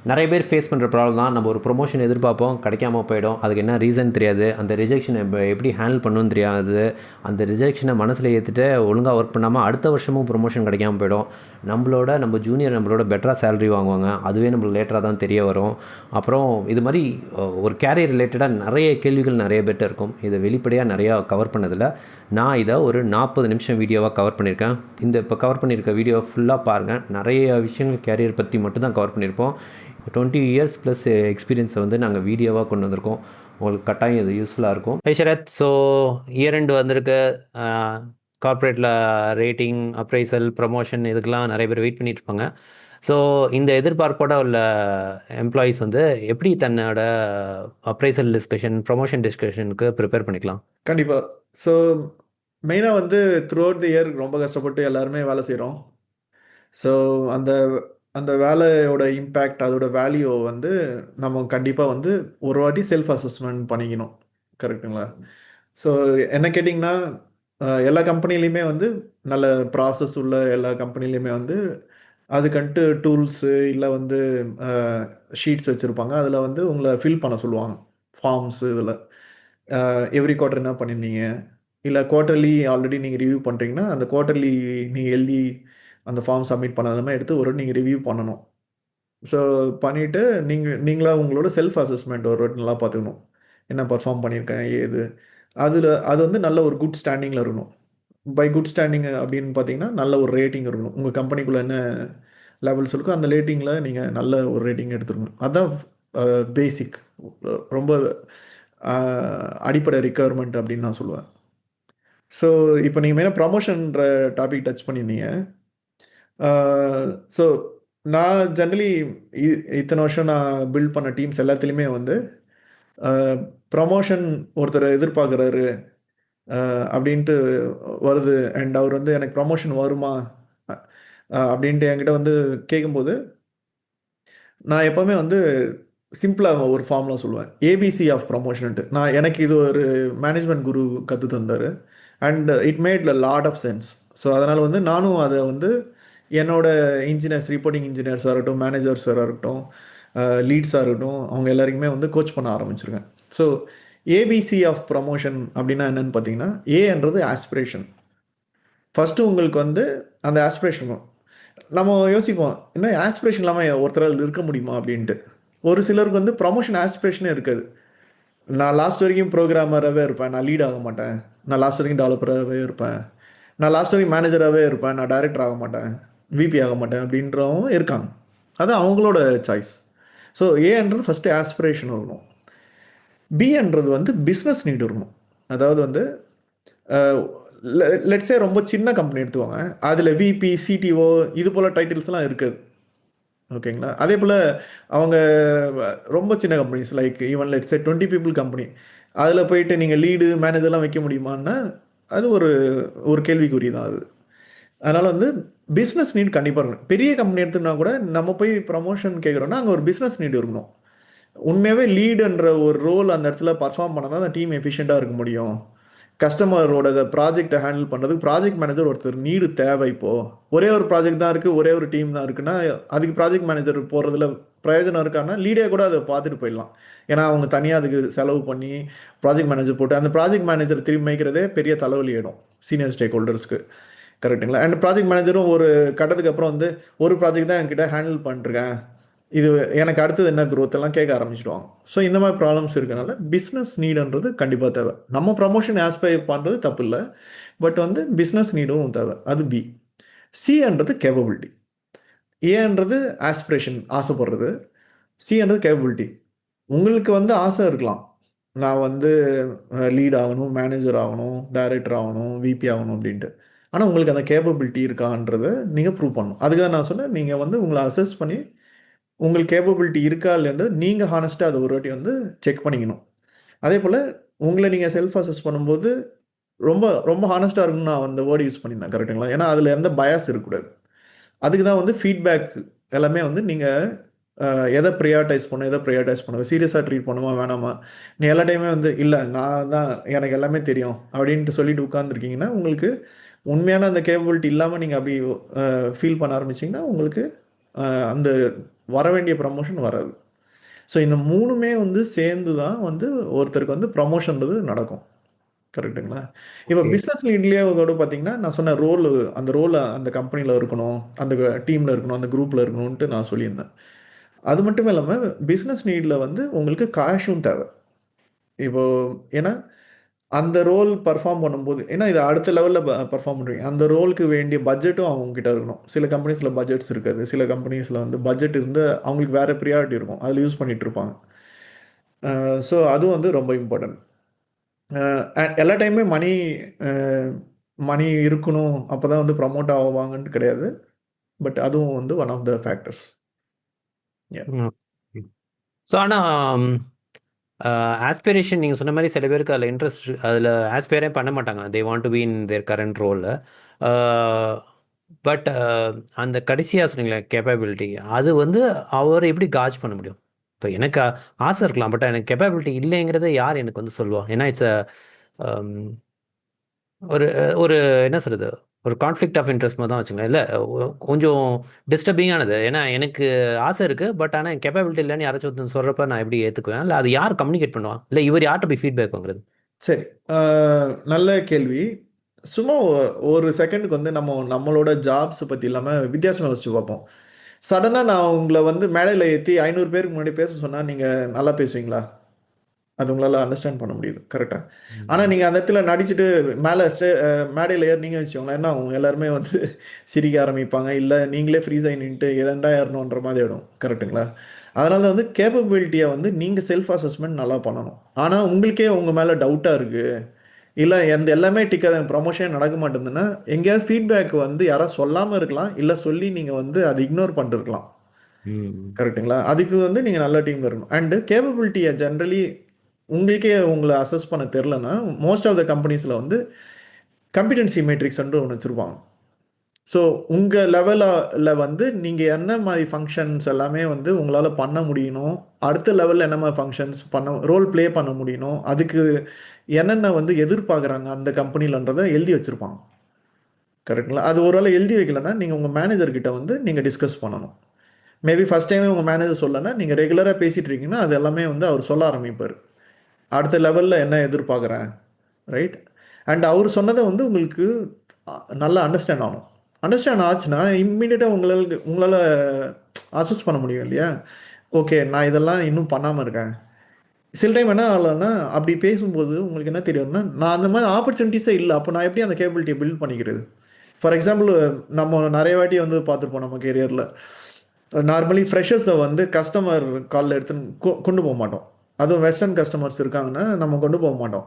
நிறைய பேர் ஃபேஸ் பண்ணுற ப்ராப்ளம் தான். நம்ம ஒரு ப்ரொமோஷன் எதிர்பார்ப்போம், கிடைக்காம போயிடும். அதுக்கு என்ன ரீசன் தெரியாது. அந்த ரிஜெக்ஷனை எப்படி ஹேண்டில் பண்ணணும்னு தெரியாது. அந்த ரிஜெக்ஷனை மனசில் ஏற்றுட்டு ஒழுங்காக ஒர்க் பண்ணாமல் அடுத்த வருஷமும் ப்ரொமோஷன் கிடைக்காம போயிடும். நம்ம ஜூனியர் நம்மளோட பெட்டராக சேலரி வாங்குவாங்க. அதுவே நம்மளுக்கு லேட்டராக தான் தெரிய வரும். அப்புறம் இது மாதிரி ஒரு கேரியர் ரிலேட்டடாக நிறைய கேள்விகள் நிறைய பேர்ட்ட இருக்கும். இதை வெளிப்படையாக நிறையா கவர் பண்ணதில்லை. நான் இதை ஒரு 40 நிமிஷம் வீடியோவாக கவர் பண்ணியிருக்கேன். இப்போ கவர் பண்ணியிருக்க வீடியோ ஃபுல்லாக பாருங்கள். நிறைய விஷயங்கள் கேரியர் பற்றி மட்டும் தான் கவர் பண்ணியிருப்போம். 20 இயர்ஸ் ப்ளஸ் எக்ஸ்பீரியன்ஸை வந்து நாங்கள் வீடியோவாக கொண்டு வந்திருக்கோம். உங்களுக்கு கட்டாயம் இது யூஸ்ஃபுல்லாக இருக்கும். ஐஷரத், ஸோ இயர் எண்டு வந்திருக்கு. கார்ப்பரேட்டில் ரேட்டிங், அப்ரைசல், ப்ரமோஷன் இதுக்கெலாம் நிறைய பேர் வெயிட் பண்ணிட்டு இருப்பாங்க. ஸோ இந்த எதிர்பார்ப்போட உள்ள எம்ப்ளாயீஸ் வந்து எப்படி தன்னோட அப்ரைசல் டிஸ்கஷன், ப்ரமோஷன் டிஸ்கஷனுக்கு ப்ரிப்பேர் பண்ணிக்கலாம்? கண்டிப்பாக. ஸோ மெயினாக வந்து த்ரூ அவுட் தி இயர் ரொம்ப கஷ்டப்பட்டு எல்லாருமே வேலை செய்கிறோம். ஸோ அந்த அந்த வேலையோட இம்பேக்ட், அதோட வேல்யூ வந்து நம்ம கண்டிப்பாக வந்து ஒரு வாட்டி செல்ஃப் அசஸ்மெண்ட் பண்ணிக்கணும். கரெக்டுங்களா? ஸோ என்ன கேட்டிங்கன்னா, எல்லா கம்பெனிலையுமே வந்து நல்ல ப்ராசஸ் உள்ள எல்லா கம்பெனிலையுமே வந்து அதுக்குன்ட்டு டூல்ஸு இல்லை வந்து ஷீட்ஸ் வச்சுருப்பாங்க. அதில் வந்து உங்களை ஃபில் பண்ண சொல்லுவாங்க. ஃபார்ம்ஸு இதில் எவ்ரி குவார்ட்டர் என்ன பண்ணியிருந்தீங்க, இல்லை குவார்ட்டர்லி ஆல்ரெடி நீங்கள் ரிவ்யூ பண்ணுறீங்கன்னா அந்த குவார்ட்டர்லி நீங்கள் எழுதி அந்த ஃபார்ம் சப்மிட் பண்ணாதமாக எடுத்து ஒரு நீங்கள் ரிவ்யூ பண்ணணும். ஸோ பண்ணிவிட்டு நீங்களா உங்களோட செல்ஃப் அசஸ்மெண்ட் ஒரு வாட்டி நல்லா பார்த்துக்கணும். என்ன பர்ஃபார்ம் பண்ணியிருக்கேன் ஏது, அது வந்து நல்ல ஒரு குட் ஸ்டாண்டிங்கில் இருக்கணும். பை குட் ஸ்டாண்டிங் அப்படின்னு பார்த்தீங்கன்னா நல்ல ஒரு ரேட்டிங் இருக்கணும். உங்கள் கம்பெனிக்குள்ளே என்ன லெவல்ஸ் இருக்கோ அந்த ரேட்டிங்கில் நீங்கள் நல்ல ஒரு ரேட்டிங் எடுத்துக்கணும். அதுதான் பேசிக், ரொம்ப அடிப்படை ரிக்குவயர்மெண்ட் அப்படின்னு நான் சொல்லுவேன். ஸோ இப்போ நீங்கள் மெயினாக ப்ரமோஷன்ற டாபிக் டச் பண்ணியிருந்தீங்க. ஸோ நான் ஜென்ரலி இத்தனை வருஷம் நான் பில்ட் பண்ண டீம்ஸ் எல்லாத்துலேயுமே வந்து ப்ரமோஷன் ஒருத்தர் எதிர்பார்க்குறாரு அப்படின்ட்டு வருது. அண்ட் அவர் வந்து எனக்கு ப்ரமோஷன் வருமா அப்படின்ட்டு என்கிட்ட வந்து கேட்கும்போது நான் எப்போவுமே வந்து சிம்பிளாக ஒரு ஃபார்ம்லாம் சொல்லுவேன். ஏபிசி ஆஃப் ப்ரமோஷன்ட்டு. எனக்கு இது ஒரு மேனேஜ்மெண்ட் குரு கற்று தந்தார். And it made a lot of sense. So அதனால் வந்து நானும் அதை வந்து என்னோட இன்ஜினியர்ஸ், ரிப்போர்ட்டிங் இன்ஜினியர்ஸாக இருக்கட்டும், மேனேஜர்ஸாக இருக்கட்டும், லீட்ஸாக இருக்கட்டும், அவங்க எல்லாருக்குமே வந்து கோச் பண்ண ஆரம்பிச்சிருக்கேன். ஸோ ஏபிசி ஆஃப் ப்ரமோஷன் அப்படின்னா என்னென்னு பார்த்தீங்கன்னா, ஏன்றது ஆஸ்பிரேஷன். ஃபஸ்ட்டு உங்களுக்கு வந்து அந்த ஆஸ்பிரேஷன் நம்ம யோசிப்போம், என்ன ஆஸ்பிரேஷன் இல்லாமல் ஒருத்தரால் இருக்க முடியுமா அப்படின்ட்டு. ஒரு சிலருக்கு வந்து ப்ரமோஷன் ஆஸ்பிரேஷனே இருக்காது. நான் லாஸ்ட் வரைக்கும் ப்ரோக்ராமராகவே இருப்பேன், நான் லீட் ஆக மாட்டேன். நான் லாஸ்ட் வரைக்கும் டெவலப்பராகவே இருப்பேன், நான் லாஸ்ட் வரைக்கும் மேனேஜராகவே இருப்பேன், நான் டைரக்டர் ஆக மாட்டேன், விபி ஆக மாட்டேன் அப்படின்றவங்க இருக்காங்க. அது அவங்களோட சாய்ஸ். ஸோ ஏன்றது ஃபஸ்ட்டு ஆஸ்பிரேஷன் இருக்கணும். பின்றது வந்து பிஸ்னஸ் நீட் இருக்கணும். அதாவது வந்து லெட்ஸே ரொம்ப சின்ன கம்பெனி எடுத்துவாங்க, அதில் விபி, சிடிஓ இது போல் டைட்டில்ஸ்லாம் இருக்காது. ஓகேங்களா? அதே போல் அவங்க ரொம்ப சின்ன companies like even let's say 20 people company, அதில் போயிட்டு நீங்கள் லீடு, மேனேஜர்லாம் வைக்க முடியுமான்னா அது ஒரு கேள்விக்குறி தான் அது. அதனால் வந்து பிஸ்னஸ் நீட் கண்டிப்பாக இருக்கணும். பெரிய கம்பெனி எடுத்துனா கூட நம்ம போய் ப்ரமோஷன் கேட்குறோன்னா அங்கே ஒரு பிஸ்னஸ் நீட் இருக்கணும். உண்மையாகவே லீடுன்ற ஒரு ரோல் அந்த இடத்துல பர்ஃபார்ம் பண்ணால் தான் அந்த டீம் எஃபிஷியண்ட்டாக இருக்க முடியும். கஸ்டமரோட ப்ராஜெக்டை ஹேண்டில் பண்ணுறதுக்கு ப்ராஜெக்ட் மேனேஜர் ஒருத்தர் நீடு தேவை. இப்போது ஒரே ஒரு ப்ராஜெக்ட் தான் இருக்குது, ஒரே ஒரு டீம் தான் இருக்குன்னா அதுக்கு ப்ராஜெக்ட் மேனேஜர் போகிறதுல பிரயோஜனம் இருக்கான்னா லீடே கூட அதை பார்த்துட்டு போயிடலாம். ஏன்னா அவங்க தனியாக அதுக்கு செலவு பண்ணி ப்ராஜெக்ட் மேனேஜர் போட்டு அந்த ப்ராஜெக்ட் மேனேஜர் திரும்பி மேய்க்கிறதே பெரிய தலைவலி ஆகிடும் சீனியர் ஸ்டேக் ஹோல்டர்ஸ்க்கு. கரெக்டுங்களா? அண்ட் ப்ராஜெக்ட் மேனேஜரும் ஒரு கட்டத்துக்கு அப்புறம் வந்து ஒரு ப்ராஜெக்ட் தான் என்கிட்ட ஹேண்டில் பண்ணிருக்கேன், இது எனக்கு அடுத்தது என்ன க்ரோத் எல்லாம் கேட்க ஆரம்பிச்சிடுவாங்க. ஸோ இந்த மாதிரி ப்ராப்ளம்ஸ் இருக்கனால பிஸ்னஸ் நீடுன்றது கண்டிப்பாக தேவை. நம்ம ப்ரமோஷன் ஆஸ்பயர் பண்ணுறது தப்பு இல்லை, பட் வந்து பிஸ்னஸ் நீடும் தேவை. அது பி. சின்றது கேப்பபிலிட்டி. ஏன்றது ஆஸ்பிரேஷன், ஆசைப்படுறது. சின்றது கேப்பபிலிட்டி. உங்களுக்கு வந்து ஆசை இருக்கலாம், நான் வந்து லீட் ஆகணும், மேனேஜர் ஆகணும், டைரக்டர் ஆகணும், விபி ஆகணும் அப்படின்ட்டு. ஆனால் உங்களுக்கு அந்த கேப்பபிலிட்டி இருக்கான்றதை நீங்கள் ப்ரூவ் பண்ணணும். அதுக்கு தான் நான் சொன்னேன், நீங்கள் வந்து உங்களை அசஸ் பண்ணி உங்களுக்கு கேப்பபிலிட்டி இருக்கா இல்லைன்றது நீங்கள் ஹானஸ்ட்டாக அதை ஒரு வாட்டி வந்து செக் பண்ணிக்கணும். அதே போல் உங்களை நீங்கள் செல்ஃப் அசஸ் பண்ணும்போது ரொம்ப ரொம்ப ஹானஸ்ட்டாக இருக்கணும்னு நான் அந்த வேர்டு யூஸ் பண்ணியிருந்தேன். கரெக்டுங்களா? ஏன்னா அதில் எந்த பயாஸ் இருக்கக்கூடாது. அதுக்கு தான் வந்து ஃபீட்பேக் எல்லாமே வந்து நீங்கள் எதை ப்ரையாரிட்டைஸ் பண்ணுவோம், சீரியஸாக ட்ரீட் பண்ணுமா வேணாமா. நீ எல்லா டைமே வந்து இல்லை நான் தான் எனக்கு எல்லாமே தெரியும் அப்படின்ட்டு சொல்லிட்டு உட்காந்துருக்கீங்கன்னா உங்களுக்கு உண்மையான அந்த கேப்பபிலிட்டி இல்லாமல் நீங்கள் அப்படி ஃபீல் பண்ண ஆரம்பிச்சிங்கன்னா உங்களுக்கு அந்த வர வேண்டிய ப்ரமோஷன் வராது. ஸோ இந்த 3மே வந்து சேர்ந்து தான் வந்து ஒருத்தருக்கு வந்து ப்ரமோஷன்றது நடக்கும். கரெக்ட்டுங்களா? இப்போ ஓகே. பிசினஸ் லீட்லயே கூட பார்த்தீங்கன்னா, நான் சொன்ன அந்த ரோல் அந்த கம்பெனில இருக்கணும், அந்த டீம்ல இருக்கணும், அந்த குரூப்ல இருக்கணுன்ட்டு நான் சொல்லியிருந்தேன். அது மட்டும் இல்லாம பிசினஸ் நீட்ல வந்து உங்களுக்கு காஷும் தேவை. இப்போ ஏன்னா, அந்த ரோல் பெர்ஃபார்ம் பண்ணும்போது ஏன்னா இது அடுத்த லெவல்ல பெர்ஃபார்ம் பண்றீங்க. அந்த ரோலுக்கு வேண்டிய பட்ஜெட்டும் அவங்ககிட்ட இருக்கணும். சில கம்பெனிஸ்ல பட்ஜெட்ஸ் இருக்காது. சில கம்பெனிஸ்ல வந்து பட்ஜெட் இருந்து அவங்களுக்கு வேற பிரியாரிட்டி இருக்கும். அதில யூஸ் பண்ணிட்டு இருப்பாங்க. ஸோ அதுவும் வந்து ரொம்ப இம்பார்ட்டன்ட். எல்லா டைமுமே அ மணி இருக்கணும். அப்பதான் வந்து ப்ரமோட் ஆவாங்கன்ட்டு கிடையாது. பட் அதுவும் வந்து one of the factors. Yeah! Hmm. So ஆனா ஆஸ்பிரேஷன் நீங்க சொன்ன மாரி சில பேருக்கு அதில இன்ட்ரெஸ்ட் அதில ஆஸ்பயரே பண்ண மாட்டாங்க. They want to be in their current ரோல்ல. ஆ பட் அந்த கடைசியா சொன்னீங்களே கேப்பபிலிட்டி, அது வந்து அவர எப்படி காஜ் பண்ண முடியும்? இப்ப எனக்கு ஆசை இருக்கலாம். பட் எனக்கு கேப்பபிலிட்டி இல்லைங்கிறத யார் எனக்கு வந்து சொல்லுவா? ஏன்னா இட்ஸ் அம் ஒரு ஒரு என்ன சொல்றது? ஒரு கான்ஃப்ளிக்ட் ஆஃப் இன்ட்ரெஸ்ட் மாரி தான் வச்சுக்கங்களேன். இல்ல கொஞ்சம் டிஸ்டர்பிங்கானது. ஏன்னா எனக்கு ஆசை இருக்கு. பட் ஆனா என் கேப்பபிலிட்டி இல்லன்னு யாராச்சும் ஒருத்தங்க சொல்றப்ப நான் எப்படி ஏத்துக்குவேன்? இல்ல அது யார் கம்யூனிகேட் பண்ணுவா? இல்ல இவர் யார்ட்ட போய் ஃபீட்பேக் வாங்குறது? சரி. அ நல்ல கேள்வி. சும்மா ஒரு செகண்டுக்கு வந்து நம்மளோட ஜாப்ஸ் பத்தி இல்லாம வித்தியாசமா யோசிச்சு பார்ப்போம். சடனா நான் உங்கள வந்து மேடையில ஏத்தி 500 பேருக்கு முன்னாடி பேச சொன்னா, நீங்க நல்லா பேசுவீங்களா? அது உங்களால அண்டர்ஸ்டாண்ட் பண்ண முடியுது. கரெக்ட்டா? ஆனா ம். நீங்க அந்த இடத்துல நடிச்சுட்டு மேல மேடையில ஏறுனீங்கன்னு வச்சுக்கோங்களேன், என்ன ஆகும்? எல்லாருமே வந்து சிரிக்க ஆரம்பிப்பாங்க. இல்ல நீங்களே ஃப்ரீஸ் ஆயி நின்னுட்டு ஏன்டா ஏறணுன்ற மாரி ஆயிடும். கரெக்ட்டுங்களா? அதனால வந்து கேப்பபிலிட்டிய வந்து நீங்க செல்ஃப் அசஸ்மென்ட் நல்லா பண்ணணும். ஆனா உங்களுக்கே உங்க மேல டவுட்டா இருக்கு. இல்ல எல்லாமே டிக் ஆகுது. ப்ரமோஷனே நடக்க மாட்டேங்குதுன்னா, எங்கேயாவது ஃபீட்பேக் வந்து யாராவது சொல்லாம இருக்கலாம். இல்ல சொல்லி நீங்க வந்து அத இக்னோர் பண்ணிருக்கலாம். ம். கரெக்ட்டுங்களா? அதுக்கு வந்து நீங்க நல்ல டீம்ல இருக்கணும். அண்ட் கேப்பபிலிட்டிய ஜெனரலி உங்களுக்கே உங்கள அசஸ் பண்ண தெரியலன்னா, மோஸ்ட் ஆஃப் த கம்பெனிஸ்ல வந்து கம்பிட்டன்சி மேட்ரிக்ஸ்ன்னு ஒண்ணு வச்சிருப்பாங்க. ஸோ உங்க லெவல்ல வந்து நீங்க என்ன மாரி ஃபங்ஷன்ஸ் எல்லாமே வந்து உங்களால பண்ண முடியணும். அடுத்த லெவல்ல என்ன மாரி ஃபங்ஷன்ஸ் ரோல் ப்ளே பண்ண முடியணும். அதுக்கு என்னென்ன வந்து எதிர்பார்க்குறாங்க அந்த கம்பெனிலன்றத எழுதி வச்சிருப்பாங்க. கரெக்ட்டுங்களா? அது ஒரு வேள எழுதி வைக்கலன்னா, நீங்க உங்க மேனேஜர் கிட்ட வந்து நீங்க டிஸ்கஸ் பண்ணணும். மேபி ஃபர்ஸ்ட் டைமே உங்க மேனேஜர் சொல்லலன்னா, நீங்க ரெகுலரா பேசிட்டு இருக்கீங்கன்னா, அது எல்லாமே வந்து அவர் சொல்ல ஆரம்பிப்பாரு. அடுத்த லெவல்ல என்ன எதிர்பார்க்குறேன், ரைட்? அண்ட் அவரு சொன்னத வந்து உங்களுக்கு அ நல்லா அண்டர்ஸ்டாண்ட் ஆகணும். அண்டர்ஸ்டாண்ட் ஆச்சுன்னா, இம்மீடியட்டா உங்களால உங்களால அசஸ் பண்ண முடியும் இல்லையா? ஓகே, நான் இதெல்லாம் இன்னும் பண்ணாம இருக்கேன். சில டைம் என்ன ஆகலான்னா, அப்படி பேசும்போது உங்களுக்கு என்ன தெரியும்னா, நான் அந்த மாரி ஆப்பர்ச்சுனிட்டீஸே இல்ல. அப்ப நான் எப்படி அந்த கேப்பபிலிட்டிய பில்ட் பண்ணிக்கிறது? ஃபார் எக்ஸாம்பிள் நம்ம நெறைய வாட்டி வந்து பார்த்துருப்போம் நம்ம கெரியர்ல. நார்மலி ஃப்ரெஷர்ஸ வந்து கஸ்டமர் கால்ல எடுத்துன்னு கொண்டு போ மாட்டோம். அதுவும் வெஸ்டர்ன் கஸ்டமர்ஸ் இருக்காங்கன்னா, நம்ம கொண்டு போ மாட்டோம்.